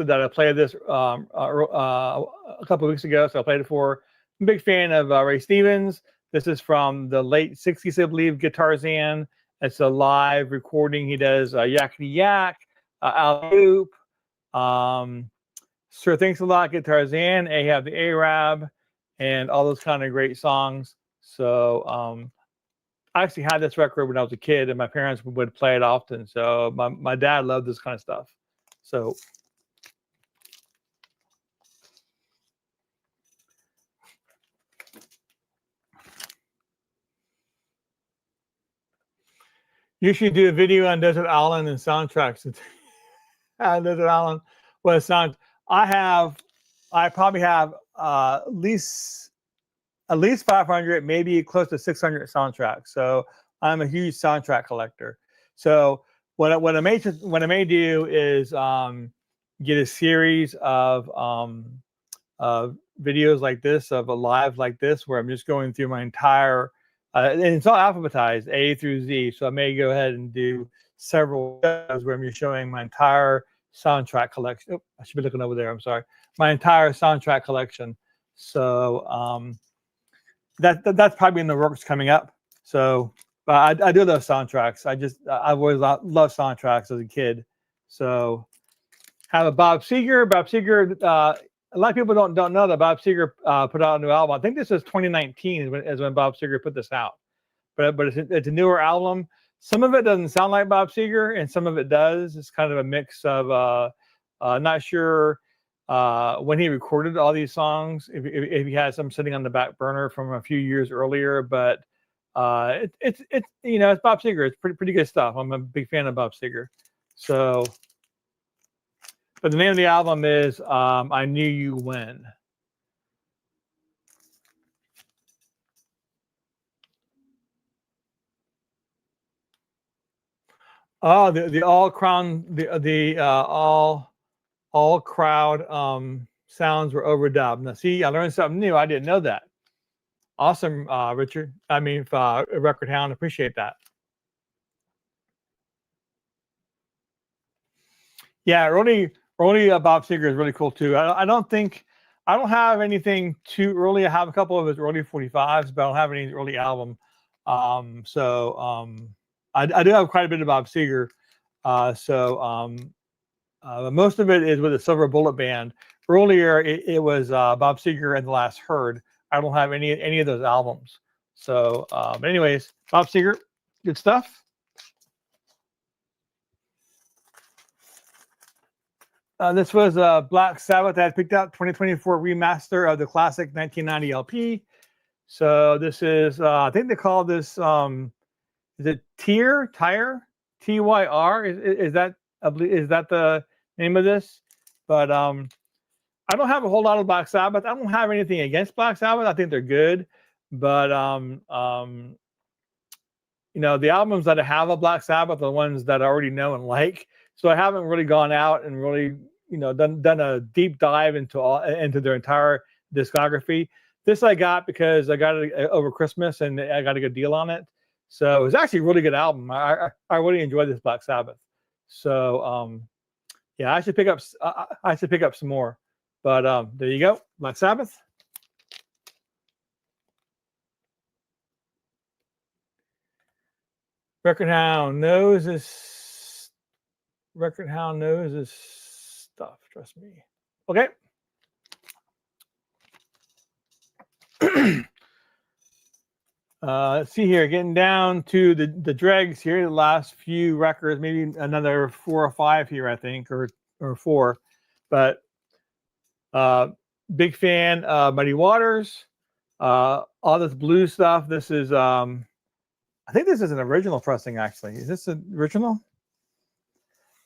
that I play this a couple of weeks ago, so I played it for her. I'm a big fan of Ray Stevens. This is from the late 60s, I believe, Guitarzan. It's a live recording. He does Yakety Yak, Alley Oop, Sir Thanks a Lot, Guitarzan, Ahab the Arab, and all those kind of great songs. So I actually had this record when I was a kid, and my parents would play it often. So my dad loved this kind of stuff. So you should do a video on Desert Island and soundtracks. Desert Island was sound. I probably have at least 500, maybe close to 600 soundtracks. So I'm a huge soundtrack collector. So what I may do is get a series of videos like this, of a live like this, where I'm just going through my entire and it's all alphabetized, A through Z. So I may go ahead and do several videos where I'm just showing my entire soundtrack collection. Oh, I should be looking over there. I'm sorry. My entire soundtrack collection. So that's probably in the works coming up. So I do love soundtracks. I've always loved soundtracks as a kid. So have a Bob Seger. Bob Seger. A lot of people don't know that Bob Seger put out a new album. I think this is 2019 is when Bob Seger put this out. But it's a newer album. Some of it doesn't sound like Bob Seger, and some of it does. It's kind of a mix of not sure when he recorded all these songs, if he had some sitting on the back burner from a few years earlier. But it's Bob Seger. It's pretty good stuff. I'm a big fan of Bob Seger. So. But the name of the album is I Knew You When. Oh, the all crowd all crowd sounds were overdubbed. Now, see, I learned something new. I didn't know that. Awesome, Richard. I mean, Record Hound. Appreciate that. Yeah, early Bob Seger is really cool too. I don't have anything too early. I have a couple of his early 45s, but I don't have any early album. I do have quite a bit of Bob Seger. Most of it is with the Silver Bullet Band. Earlier, it was Bob Seger and the Last Herd. I don't have any of those albums. So, but anyways, Bob Seger, good stuff. This was Black Sabbath that I picked out 2024 remaster of the classic 1990 LP. So this is, I think they call this, is it Tyr? Tyr? Is that the name of this? But I don't have a whole lot of Black Sabbath. I don't have anything against Black Sabbath. I think they're good, but the albums that I have of Black Sabbath are the ones that I already know and like. So I haven't really gone out and really, done a deep dive into their entire discography. This I got because I got it over Christmas and I got a good deal on it. So it was actually a really good album. I really enjoyed this Black Sabbath. So yeah, I should pick up some more. But there you go, Black Sabbath. Record Hound knows his stuff. Trust me. Okay. Let's see here. Getting down to the dregs here. The last few records, maybe another 4 or 5 here, I think, or 4. But big fan of Muddy Waters. All this blues stuff. This is I think this is an original pressing, actually. Is this an original?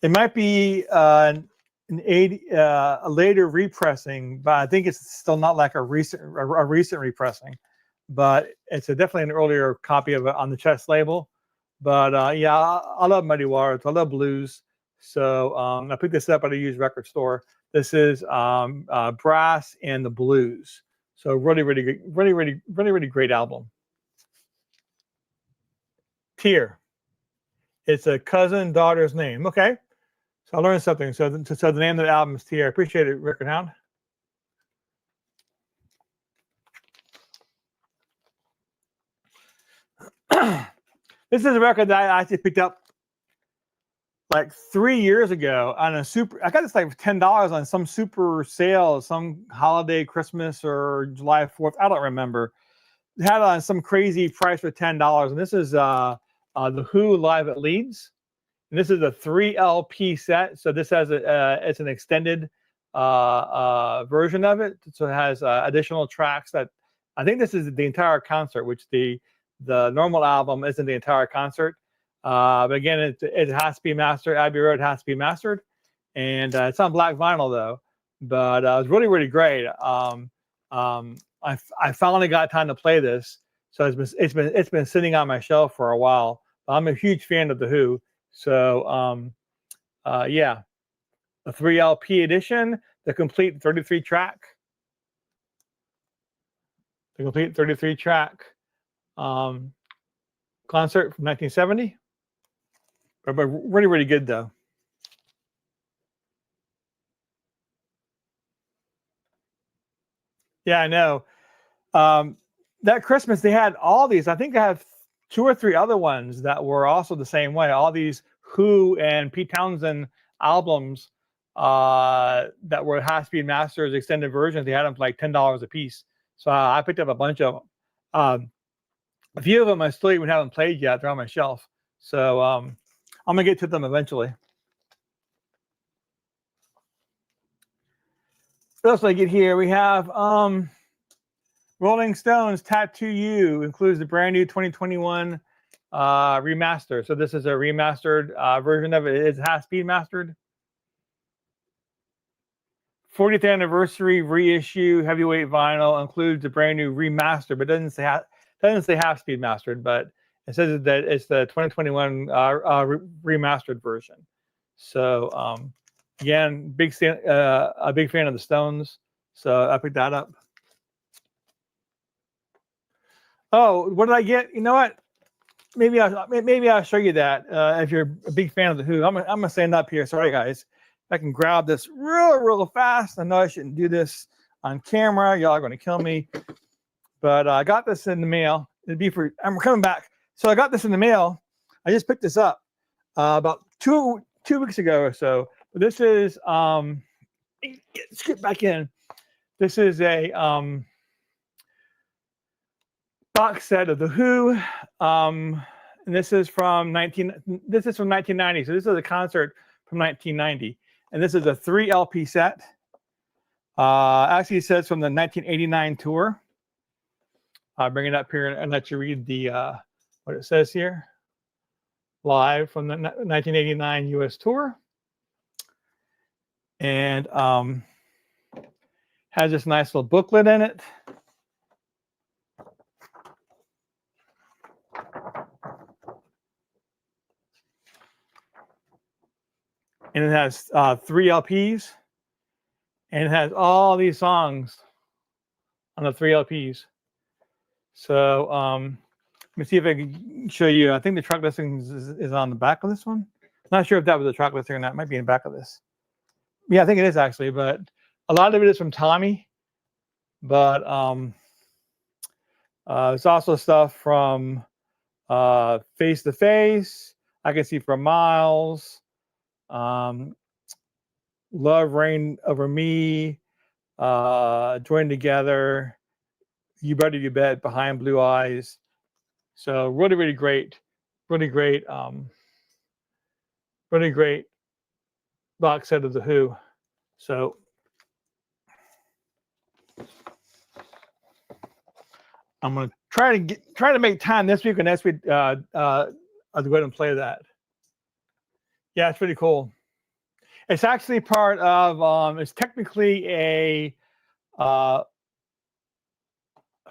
It might be a later repressing, but I think it's still not like a recent repressing. But it's definitely an earlier copy of it on the Chess label. But yeah, I love Muddy Waters. I love blues. So I picked this up at a used record store. This is Brass and the Blues. So really great album. Tear. It's a cousin daughter's name. Okay. So I learned something. So the name of the album is Tear. I appreciate it, Record Hound. This is a record that I actually picked up like 3 years ago on a super. I got this like $10 on some super sale, some holiday, Christmas or July 4th. I don't remember. It had on some crazy price for $10, and this is the Who Live at Leeds. And this is a 3 LP set. So this has it's an extended version of it. So it has additional tracks that I think this is the entire concert, which the normal album isn't the entire concert. But again, it has to be mastered. Abbey Road has to be mastered, and it's on black vinyl though. But it was really great. I finally got time to play this, so it's been sitting on my shelf for a while. I'm a huge fan of the Who, so yeah, the 3 LP edition, the complete 33 track, concert from 1970. But really good though. Yeah, I know. That Christmas they had all these. I think I have 2 or 3 other ones that were also the same way. All these Who and Pete Townsend albums that were high-speed masters, extended versions. They had them for like $10 a piece. So I picked up a bunch of them. A few of them I still even haven't played yet. They're on my shelf. So I'm gonna get to them eventually. What else did I get here? We have Rolling Stones Tattoo You includes the brand new 2021 remaster. So this is a remastered version of it. It is high-speed mastered. 40th anniversary reissue heavyweight vinyl includes the brand new remaster, but doesn't say half-speed mastered, but it says that it's the 2021 remastered version. So again, a big fan of the Stones, so I picked that up. Oh, what did I get? You know what? Maybe I'll show you that if you're a big fan of the Who. I'm gonna stand up here. Sorry, guys. I can grab this real fast. I know I shouldn't do this on camera. Y'all are going to kill me. But I got this in the mail. I'm coming back. So I got this in the mail. I just picked this up about two weeks ago or so. This is let's get back in. This is a box set of the Who. And this is from 1990. So this is a concert from 1990. And this is a 3 LP set. Actually, it says from the 1989 tour. I'll bring it up here and let you read the what it says here. Live from the 1989 US tour. And has this nice little booklet in it. And it has 3 LPs, and it has all these songs on the 3 LPs. So let me see if I can show you. I think the track listing is on the back of this one. Not sure if that was the track listing or not. It might be in the back of this. Yeah, I think it is actually, but a lot of it is from Tommy. But there's also stuff from Face to Face. I Can See for Miles. Love Reign Over Me, Join Together, You Better You Bet, Behind Blue Eyes. So really great box set of the Who. So I'm gonna try to make time this week and next week. I'll go ahead and play that. Yeah, it's pretty cool. It's actually part of, it's technically a, I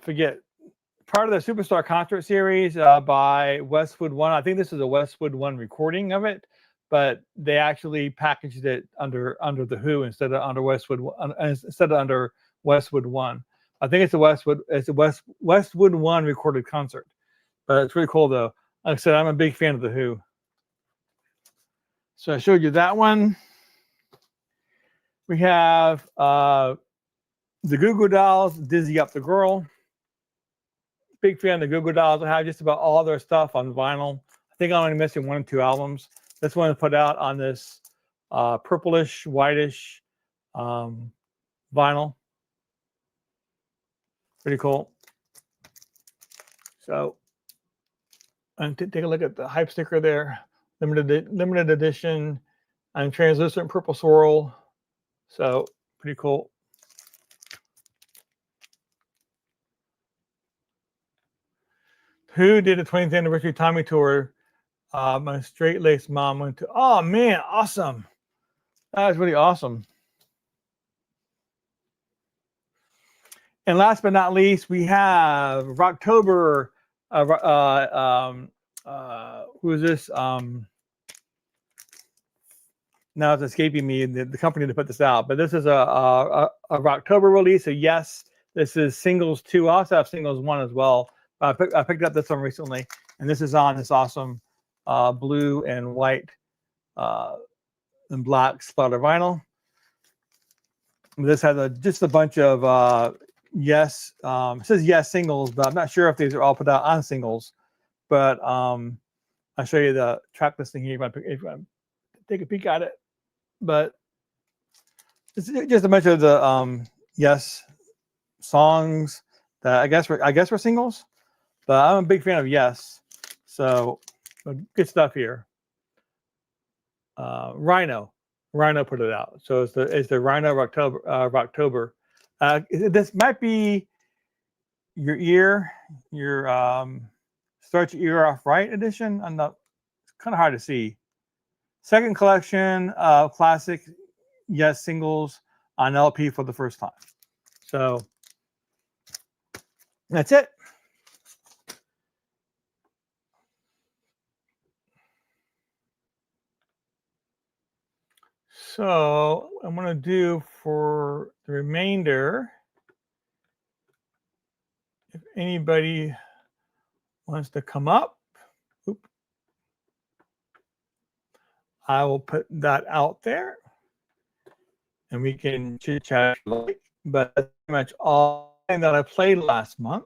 forget, part of the Superstar concert series by Westwood One. I think this is a Westwood One recording of it, but they actually packaged it under the Who instead of under Westwood One. I think it's the Westwood One recorded concert, but it's really cool though. Like I said, I'm a big fan of the Who. So I showed you that one. We have the Goo Goo Dolls, Dizzy Up the Girl. Big fan of the Goo Goo Dolls. I have just about all their stuff on vinyl. I think I'm only missing 1 or 2 albums. This one is put out on this purplish, whitish vinyl. Pretty cool. So, and take a look at the hype sticker there. Limited edition and translucent purple swirl. So, pretty cool. Who did a 20th anniversary Tommy tour? My straight laced mom went to. Oh man, awesome! That was really awesome. And last but not least, we have Rocktober. Who is this? Now it's escaping me, the company to put this out. But this is a Rocktober release. So yes, this is singles 2. I also have singles 1 as well. I picked up this one recently, and this is on this awesome blue and white and black splatter vinyl. This has just a bunch of yes. It says yes singles, but I'm not sure if these are all put out on singles. But I'll show you the track listing here if you want to take a peek at it. But it's just a bunch of the yes songs that I guess were singles. But I'm a big fan of yes, so good stuff here. Rhino put it out, so it's the Rhino Rocktober. This might be your start your ear off right edition. It's kind of hard to see. Second collection of classic yes singles on LP for the first time. So that's it. So I'm going to do for the remainder, if anybody wants to come up, I will put that out there and we can chit chat. But that's pretty much all that I played last month.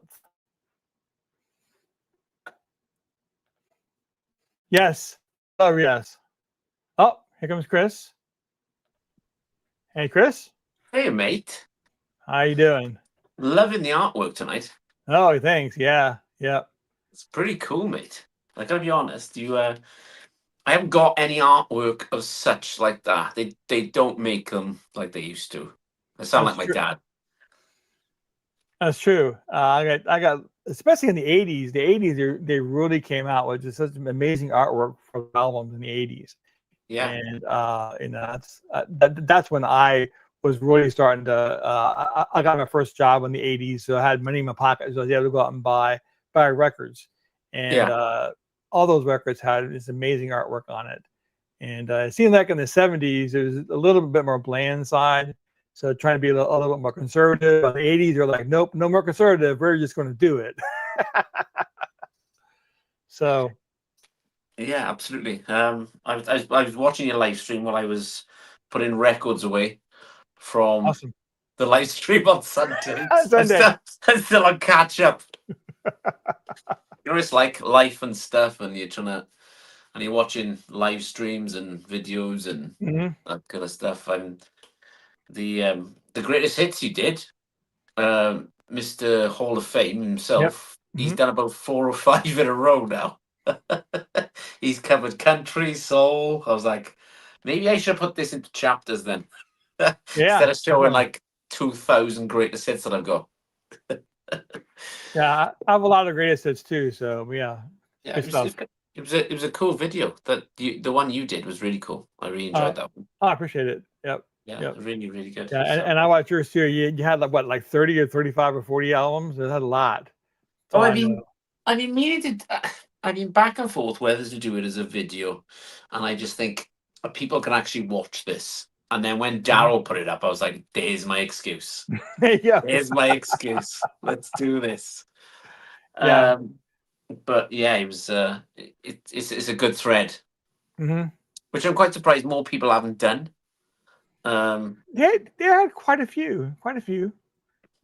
Yes. Oh, yes. Oh, here comes Chris. Hey, Chris. Hey, mate. How you doing? Loving the artwork tonight. Oh, thanks. Yeah. It's pretty cool, mate. I gotta be honest. I haven't got any artwork of such like that. They don't make them like they used to. I sound like my dad. That's true. I got especially in the 80s. The 80s they really came out with just such amazing artwork for albums in the 80s. Yeah. And that's when I was really starting to. I got my first job in the 80s, so I had money in my pocket, so I was able to go out and buy records. And all those records had this amazing artwork on it. And it seemed like in the 70s, it was a little bit more bland side. So trying to be a little bit more conservative. In the 80s, they're like, nope, no more conservative. We're just going to do it. So. Yeah, absolutely. I was watching your live stream while I was putting records away from the live stream on Sunday. I'm still on catch up. You know, it's like life and stuff, and you're watching live streams and videos and that kind of stuff. And the greatest hits you did, Mr. Hall of Fame himself, he's done about 4 or 5 in a row now. He's covered country, soul. I was like, maybe I should put this into chapters then. Instead of showing like 2,000 greatest hits that I've got. Yeah, I have a lot of greatest hits too. So yeah, it was a cool video. The one you did was really cool. I really enjoyed that one. I appreciate it. Yep. Yeah, really, really good. Yeah, and I watched yours too. You had like 30 or 35 or 40 albums. It had a lot. Oh, I mean, back and forth whether to do it as a video, and I just think people can actually watch this. And then when Daryl put it up, I was like, there's my excuse. Yeah. There's my excuse. Let's do this. Yeah. But yeah, it was it's a good thread, Mm-hmm. which I'm quite surprised more people haven't done. They had quite a few.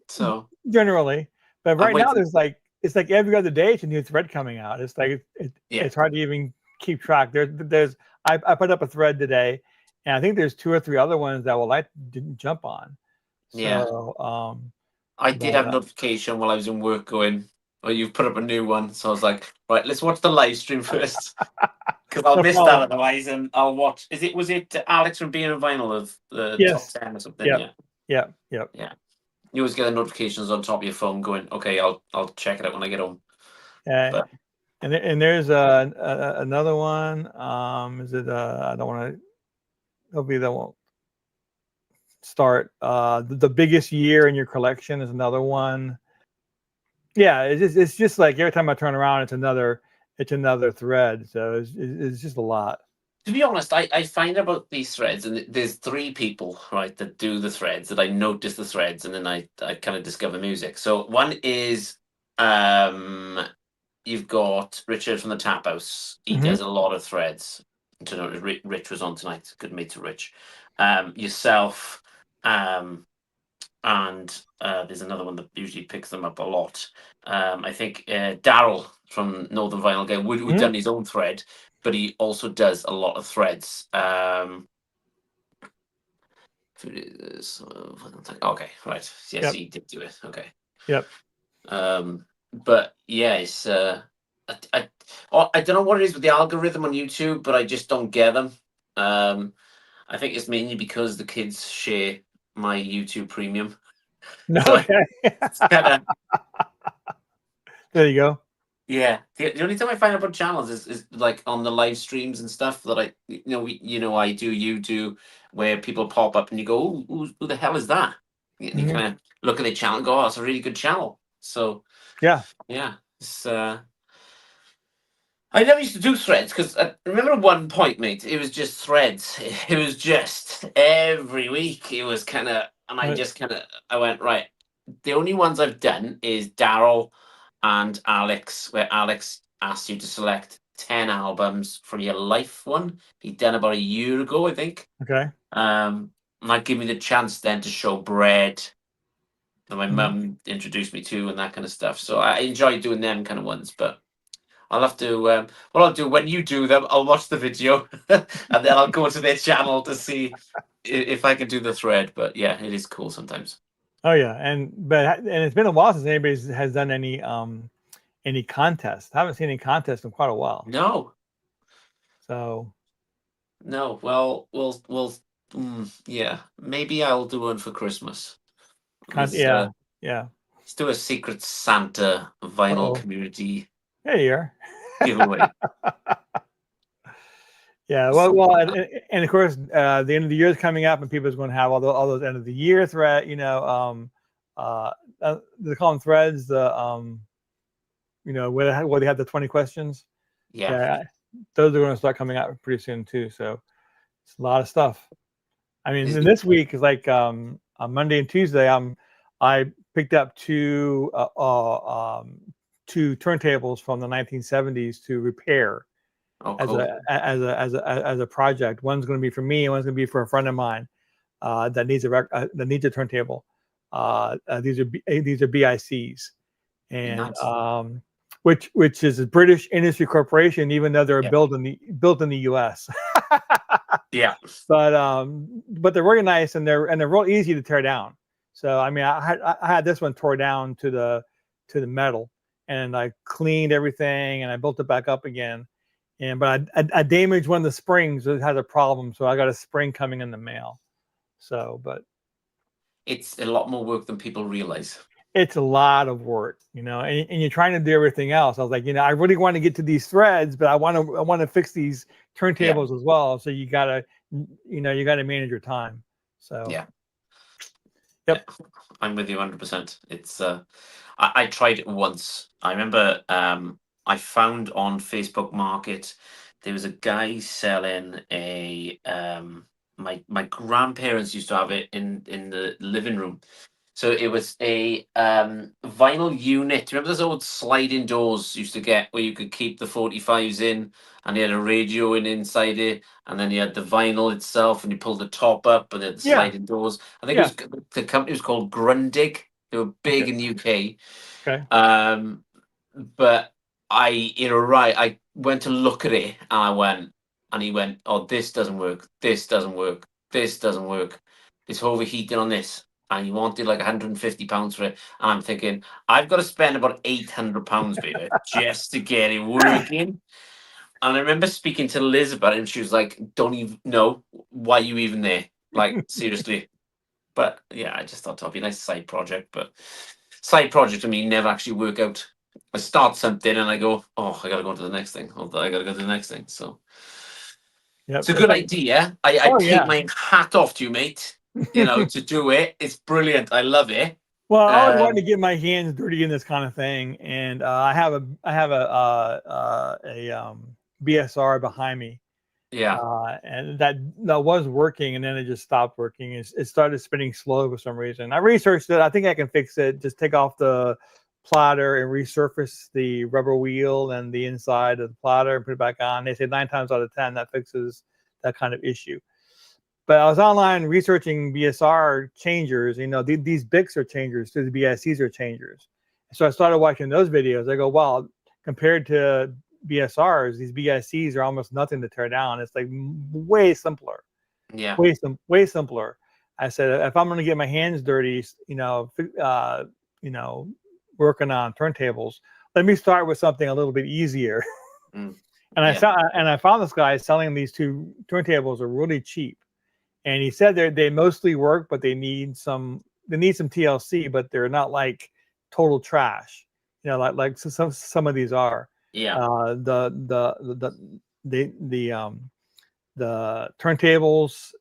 So Generally, but right now waiting. there's like it's like every other day it's a new thread coming out. It's like it's hard to even keep track. There's I put up a thread today, and I think there's 2 or 3 other ones that didn't jump on. So I did have notification while I was in work going, "Oh, you've put up a new one." So I was like, "Right, let's watch the live stream first, because I'll miss that otherwise." And I'll watch. Was it Alex from Being a Vinyl of the top 10 or something? Yeah. You always get the notifications on top of your phone going, "Okay, I'll check it out when I get home." But, and there's another one. Is it? I don't want to. Hopefully that won't start. The biggest year in your collection is another one. Yeah, it's just like every time I turn around, it's another thread. So it's just a lot. To be honest, I find about these threads, and there's 3 people, right, that do the threads, that I notice the threads, and then I kind of discover music. So one is you've got Richard from the Tap House. He does a lot of threads. To know, Rich was on tonight. Good mate to Rich. Yourself, and there's another one that usually picks them up a lot. I think Daryl from Northern Vinyl Game would done his own thread, but he also does a lot of threads. Okay, right. Yes, he did do it. Okay. Yep. But yeah, it's I don't know what it is with the algorithm on YouTube, but I just don't get them. I think it's mainly because the kids share my YouTube Premium. No, So okay. it's kinda... There you go. Yeah, the only time I find out about channels is like on the live streams and stuff that I I do, you do, where people pop up and you go, who the hell is that? And you kind of look at the channel and go, oh, it's a really good channel. So yeah, it's I never used to do threads because I remember at one point, mate, it was just threads. It was just every week. It was kind of, and I went, right. The only ones I've done is Daryl and Alex, where Alex asked you to select 10 albums from your life one. He'd done about a year ago, I think. Okay. And that gave me the chance then to show Bread that my mum introduced me to and that kind of stuff. So I enjoy doing them kind of ones, but I'll have to. What I'll do when you do them, I'll watch the video and then I'll go to their channel to see if I can do the thread. But yeah, it is cool sometimes. Oh yeah, and it's been a while since anybody has done any contest. I haven't seen any contest in quite a while. No. So. No. Well, yeah. Maybe I'll do one for Christmas. Yeah. Let's do a Secret Santa vinyl community. There you are. Giveaway. Yeah, well, and of course, the end of the year is coming up, and people are going to have all those end of the year thread. They call them threads. Where they have the 20 questions. Yeah, those are going to start coming out pretty soon too. So it's a lot of stuff. I mean, this week is like on Monday and Tuesday. I picked up two turntables from the 1970s to repair. Oh, cool. as a project. One's going to be for me, and one's going to be for a friend of mine that needs a turntable. These are BICs, and nice. Which is a British industry corporation, even though they're built in the U.S. Yeah, but they're really nice, and they're real easy to tear down. So I mean, I had this one tore down to the metal, and I cleaned everything, and I built it back up again. But I damaged one of the springs. It had a problem, so I got a spring coming in the mail. So, but it's a lot more work than people realize. It's a lot of work, and you're trying to do everything else. I was like, I really want to get to these threads, but I want to fix these turntables as well. So you gotta manage your time. So yeah. Yep. I'm with you 100%. It's I tried it once. I remember I found on Facebook Market there was a guy selling a my grandparents used to have it in the living room. So it was a vinyl unit. Remember those old sliding doors you used to get where you could keep the 45s in, and you had a radio inside it, and then you had the vinyl itself, and you pulled the top up, and then the Yeah. sliding doors. I think Yeah. the company was called Grundig. They were big Okay. in the UK. Okay. But I went to look at it, and he went, "Oh, this doesn't work. This doesn't work. This doesn't work. It's overheating on this." And he wanted like £150 for it. And I'm thinking, I've got to spend about £800, baby, just to get it working. And I remember speaking to Liz about it, and she was like, "Don't even know why you even there. Like, seriously." But yeah, I just thought it'd be a nice side project. But side project to me never actually work out. I start something and I go, "Oh, I gotta go to the next thing. Oh, I gotta go to the next thing." So Yep. it's a good idea. I Oh take yeah. my hat off to you, mate. You know, to do it. It's brilliant. I love it. Well, I always wanted to get my hands dirty in this kind of thing, and I have a BSR behind me, Yeah. and that was working, and then it just stopped working. It started spinning slow for some reason. I researched it. I think I can fix it. Just take off the platter and resurface the rubber wheel and the inside of the platter and put it back on. They say 9 times out of 10 that fixes that kind of issue. But I was online researching BSR changers. You know, these BICs are changers, so the BICs are changers. So I started watching those videos. I go, wow, compared to BSRs, these BICs are almost nothing to tear down. It's like way simpler. Yeah. Way simpler. I said, if I'm going to get my hands dirty, working on turntables, let me start with something a little bit easier. Mm. And Yeah. I found this guy selling these 2 turntables are really cheap. And he said they mostly work, but they need some TLC, but they're not like total trash. You know, like some of these are. Yeah. The turntables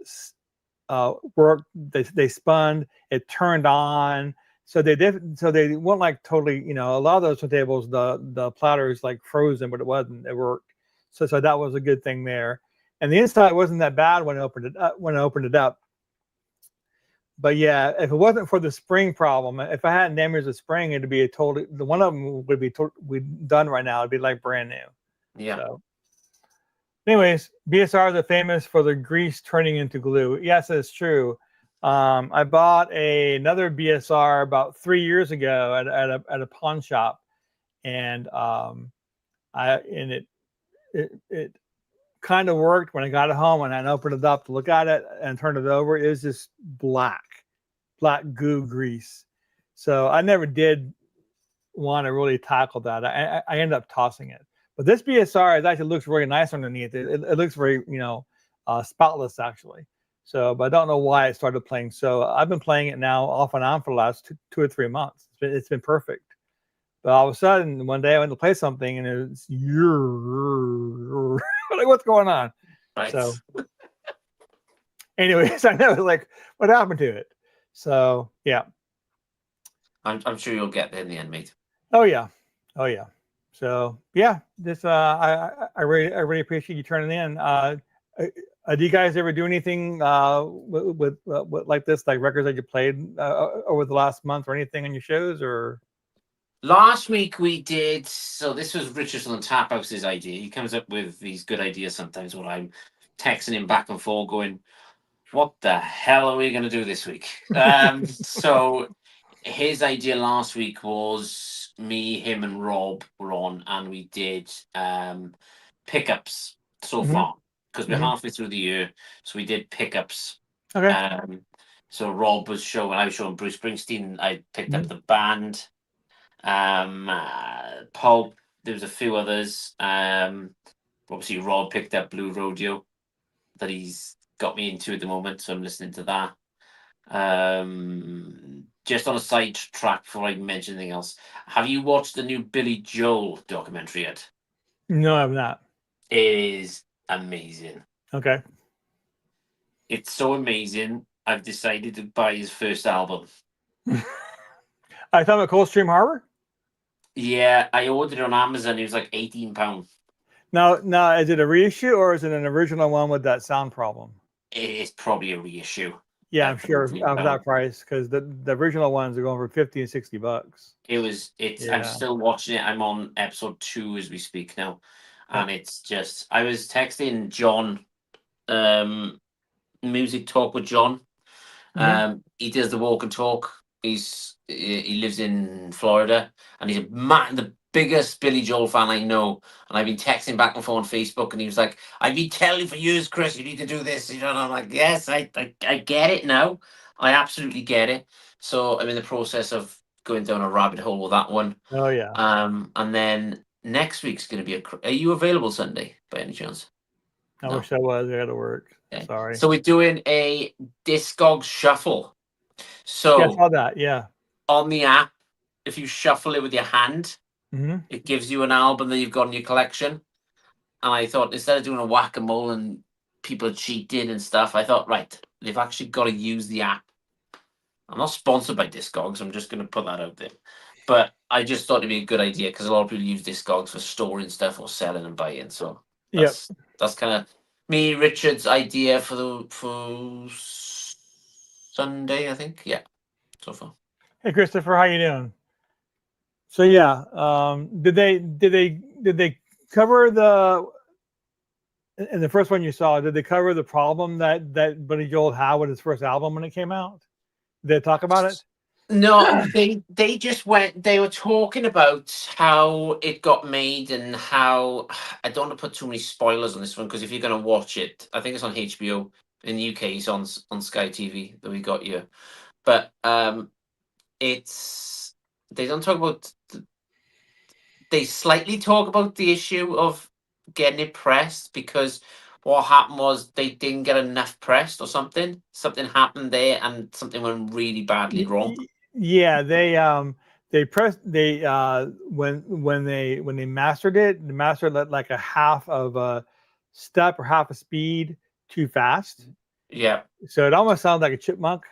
worked. They spun. It turned on. So they did. So they weren't like totally. You know, a lot of those turntables, the platter is like frozen, but it wasn't. It worked. So that was a good thing there. And the inside wasn't that bad when I opened it up. But yeah, if it wasn't for the spring problem, if I hadn't damaged the spring, it'd be the one of them would be done right now. It'd be like brand new. Yeah. So, anyways, BSRs are famous for the grease turning into glue. Yes, it's true. I bought another BSR about 3 years ago at a pawn shop, and it kind of worked when I got it home and I opened it up to look at it and turned it over. It was just black goo grease. So I never did want to really tackle that. I ended up tossing it. But this BSR actually looks really nice underneath. It looks very, spotless actually. So, but I don't know why it started playing. So I've been playing it now off and on for the last 2 or 3 months. It's been perfect. But all of a sudden, one day I went to play something and it's like, what's going on? Right. So, anyways, I know, like, what happened to it? So, yeah. I'm sure you'll get there in the end, mate. Oh yeah. So yeah, this I really appreciate you turning in. Do you guys ever do anything with like this, like records that you played over the last month or anything on your shows? Or last week we did. So this was Richardson Tap House's idea. He comes up with these good ideas sometimes. When I'm texting him back and forth, going, "What the hell are we going to do this week?" So his idea last week was me, him, and Rob were on, and we did pickups so far because we're halfway through the year. So we did pickups. okay. So Rob was showing, I was showing Bruce Springsteen. I picked up the band. Pulp. There was a few others. Obviously Rob picked up Blue Rodeo that he's got me into at the moment, so I'm listening to that. Just on a side track before I mention anything else, have you watched the new Billy Joel documentary yet? No, I'm not. It is amazing. Okay. It's so amazing. I've decided to buy his first album. I thought about Coldstream Harbor. Yeah, I ordered it on Amazon. It was like £18. Now, is it a reissue or is it an original one with that sound problem? It's probably a reissue. Yeah, I'm sure of that price, because the original ones are going for $50 and $60. It's I'm still watching it. I'm on episode 2 as we speak now. And it's just, I was texting John, Music Talk with John. He does the walk and talk. He lives in Florida, and he's the biggest Billy Joel fan I know. And I've been texting back and forth on Facebook, and he was like, "I've been telling you for years, Chris, you need to do this." And I'm like, "Yes, I get it now. I absolutely get it." So I'm in the process of going down a rabbit hole with that one. Oh yeah. And then next week's going to be are you available Sunday by any chance? I wish I was. I got to work. Okay. Sorry. So we're doing a Discogs shuffle. So yeah, I saw that. Yeah. On the app, if you shuffle it with your hand, it gives you an album that you've got in your collection. And I thought, instead of doing a whack-a-mole and people cheating and stuff, I thought, right, they've actually got to use the app. I'm not sponsored by Discogs. I'm just going to put that out there. But I just thought it'd be a good idea because a lot of people use Discogs for storing stuff or selling and buying. So that's kind of me, Richard's idea for Sunday, I think. Yeah, so far. Hey, Christopher, how you doing? So yeah, did they cover the in the first one you saw? Did they cover the problem that Billy Joel had with his first album when it came out? Did they talk about it? No, they just went. They were talking about how it got made and how, I don't want to put too many spoilers on this one, because if you're going to watch it, I think it's on HBO. In the UK, it's on Sky TV that we got you. But it's, they don't talk about. They slightly talk about the issue of getting it pressed, because what happened was they didn't get enough pressed or something. Something happened there and something went really badly wrong. Yeah, they pressed when they mastered it, the mastered at like a half of a step or half a speed too fast. Yeah. So it almost sounds like a chipmunk.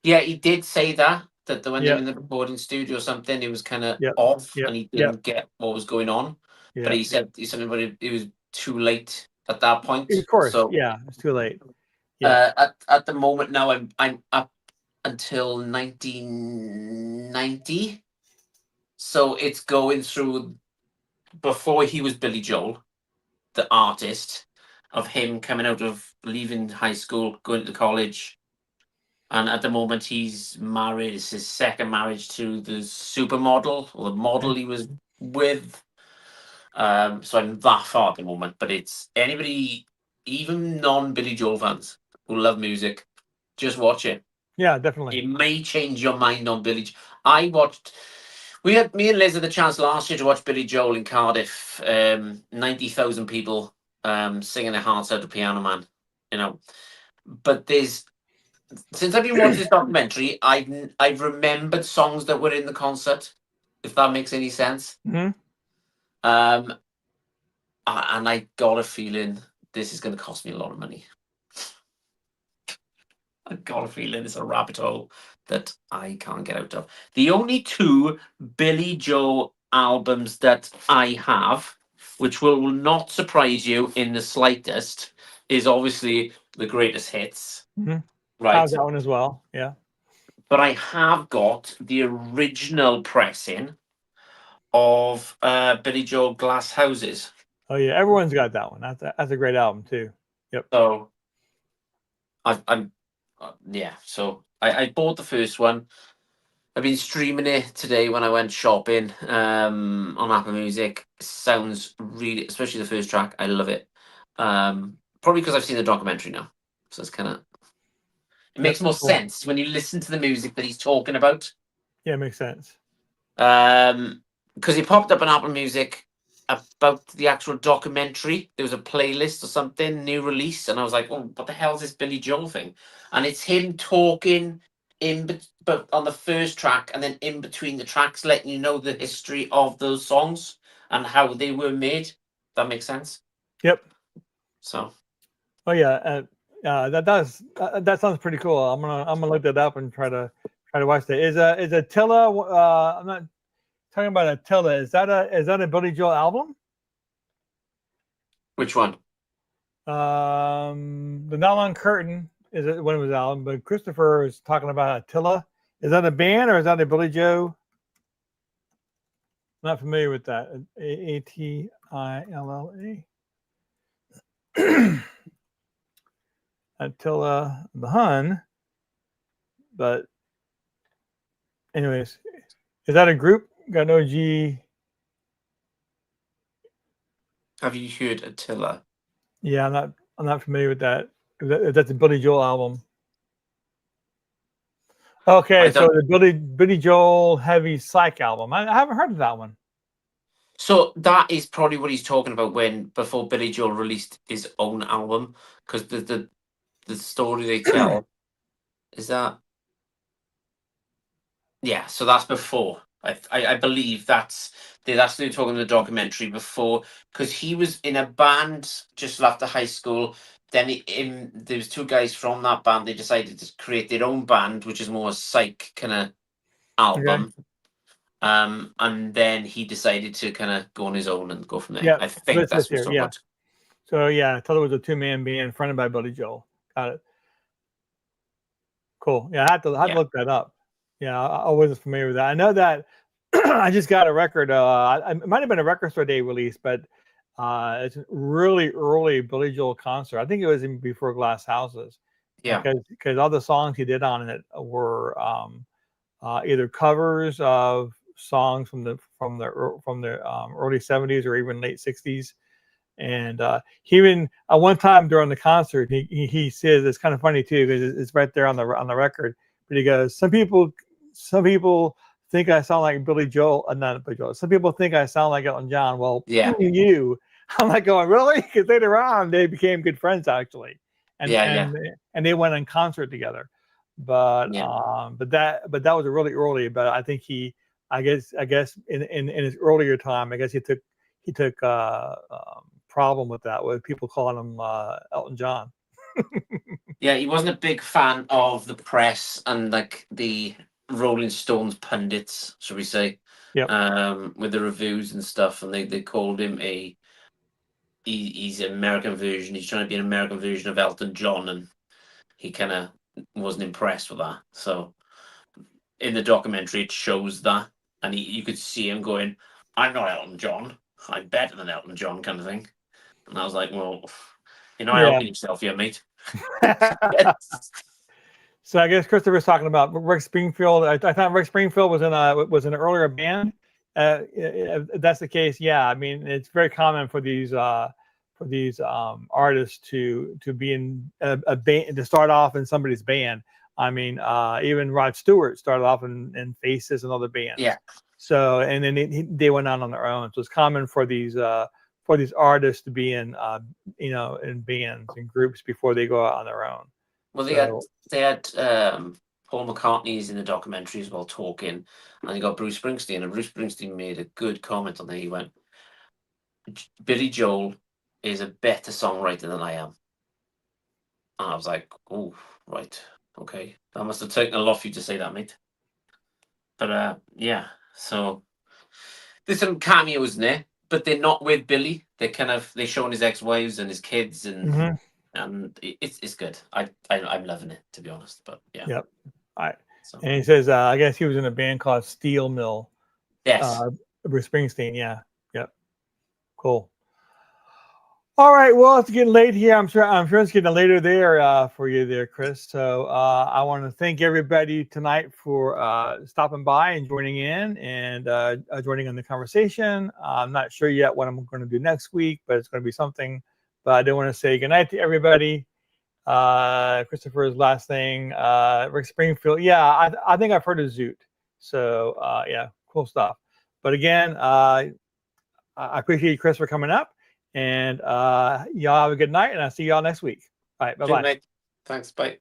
Yeah, he did say that when they were in the recording studio or something, it was kind of off and he didn't get what was going on. But he said but it was too late at that point. Of course, so it's too late. Yeah. At the moment now, I'm up until 1990. So it's going through before he was Billy Joel, the artist, of him coming out of leaving high school, going to college. And at the moment, he's married. It's his second marriage to the supermodel, or the model he was with. So I'm that far at the moment. But it's anybody, even non-Billy Joel fans who love music, just watch it. Yeah, definitely. It may change your mind on Billy. Me and Liz had the chance last year to watch Billy Joel in Cardiff. 90,000 people singing their hearts out to Piano Man. But since I've been watching this documentary, I've remembered songs that were in the concert, if that makes any sense. And I got a feeling this is going to cost me a lot of money. I got a feeling it's a rabbit hole that I can't get out of. The only two Billy Joel albums that I have, which will not surprise you in the slightest, is obviously the Greatest Hits. Right. I have that one as well. Yeah. But I have got the original pressing of Billy Joel Glass Houses. Oh yeah, everyone's got that one. That's a great album too. Yep. So so I bought the first one. I've been streaming it today when I went shopping on Apple Music. Sounds really, especially the first track, I love it. Probably because I've seen the documentary now, so it's kind of, it makes more sense when you listen to the music that he's talking about. Yeah, it makes sense. Because he popped up on Apple Music about the actual documentary. There was a playlist or something, new release, and I was like, "Oh, what the hell is this Billy Joel thing?" And it's him talking but on the first track, and then in between the tracks, letting you know the history of those songs and how they were made. That makes sense. Yep. So. Oh yeah, that sounds pretty cool. I'm gonna look that up and try to watch that. Is Attila? I'm not talking about Attila. Is that a Billy Joel album? Which one? The Nylon Curtain is it when it was album, but Christopher is talking about Attila. Is that a band or is that a Billy Joe? Not familiar with that. Attilla. Attila the Hun. But anyways, is that a group? Got no G. Have you heard Attila? Yeah, I'm not familiar with that. That's a Billy Joel album. Okay, so the Billy Joel Heavy Psych album. I haven't heard of that one. So that is probably what he's talking about before Billy Joel released his own album, because the story they tell is that. Yeah, so that's before. I believe that's they're talking in the documentary before, because he was in a band just after high school. Then there was two guys from that band. They decided to create their own band, which is more a psych kind of album. Okay. And then he decided to kind of go on his own and go from there. Yeah, I think that's what's yeah. So yeah, I thought it was a 2-man band fronted by Billy Joel. Got it. Cool. Yeah, I had to look that up. Yeah, I wasn't familiar with that. I know that I just got a record. It might have been a Record Store Day release, but it's a really early Billy Joel concert. I think it was even before Glass Houses. Yeah, because all the songs he did on it were either covers of songs from the early 70s or even late 60s. And he even one time during the concert, he says, it's kind of funny too, because it's right there on the record. But he goes, some people think I sound like Billy Joel, not Billy Joel. Some people think I sound like Elton John. Well, yeah, you. I'm like going, really? Because later on they became good friends actually, and they went on concert together. But but that was a really early. But I think I guess in his earlier time, I guess he took problem with that, with people calling him Elton John. Yeah, he wasn't a big fan of the press and like the Rolling Stones pundits, should we say? Yeah. With the reviews and stuff, and they called him he's an American version. He's trying to be an American version of Elton John, and he kind of wasn't impressed with that. So in the documentary, it shows that, and you could see him going, "I'm not Elton John. I'm better than Elton John," kind of thing. And I was like, "Well, you're not helping yourself here, mate." So I guess Christopher's talking about Rick Springfield. I thought Rick Springfield was in an earlier band. If that's the case, yeah. I mean, it's very common for these artists to be in a band, to start off in somebody's band. I mean, even Rod Stewart started off in Faces and other bands. Yeah. So and then they went on their own. So it's common for these artists to be in in bands and groups before they go out on their own. Well, they had Paul McCartney's in the documentary as well talking, and they got Bruce Springsteen, and Bruce Springsteen made a good comment on there. He went, "Billy Joel is a better songwriter than I am." And I was like, "Oh, right, okay, that must have taken a lot for you to say that, mate." But yeah, so there's some cameos in there, but they're not with Billy. They're showing his ex-wives and his kids, and and it's good. I'm loving it, to be honest. But yeah. Yep. All right. So. And he says, I guess he was in a band called Steel Mill. Yes. Bruce Springsteen. Yeah. Yep. Cool. All right. Well, it's getting late here. I'm sure it's getting later there for you there, Chris. So I want to thank everybody tonight for stopping by and joining in and joining in the conversation. I'm not sure yet what I'm going to do next week, but it's going to be something. But I do want to say good night to everybody. Christopher's last thing, Rick Springfield. Yeah, I think I've heard of Zoot. So yeah, cool stuff. But again, I appreciate Chris for coming up. And y'all have a good night, and I'll see y'all next week. All right, bye-bye. Thanks, bye.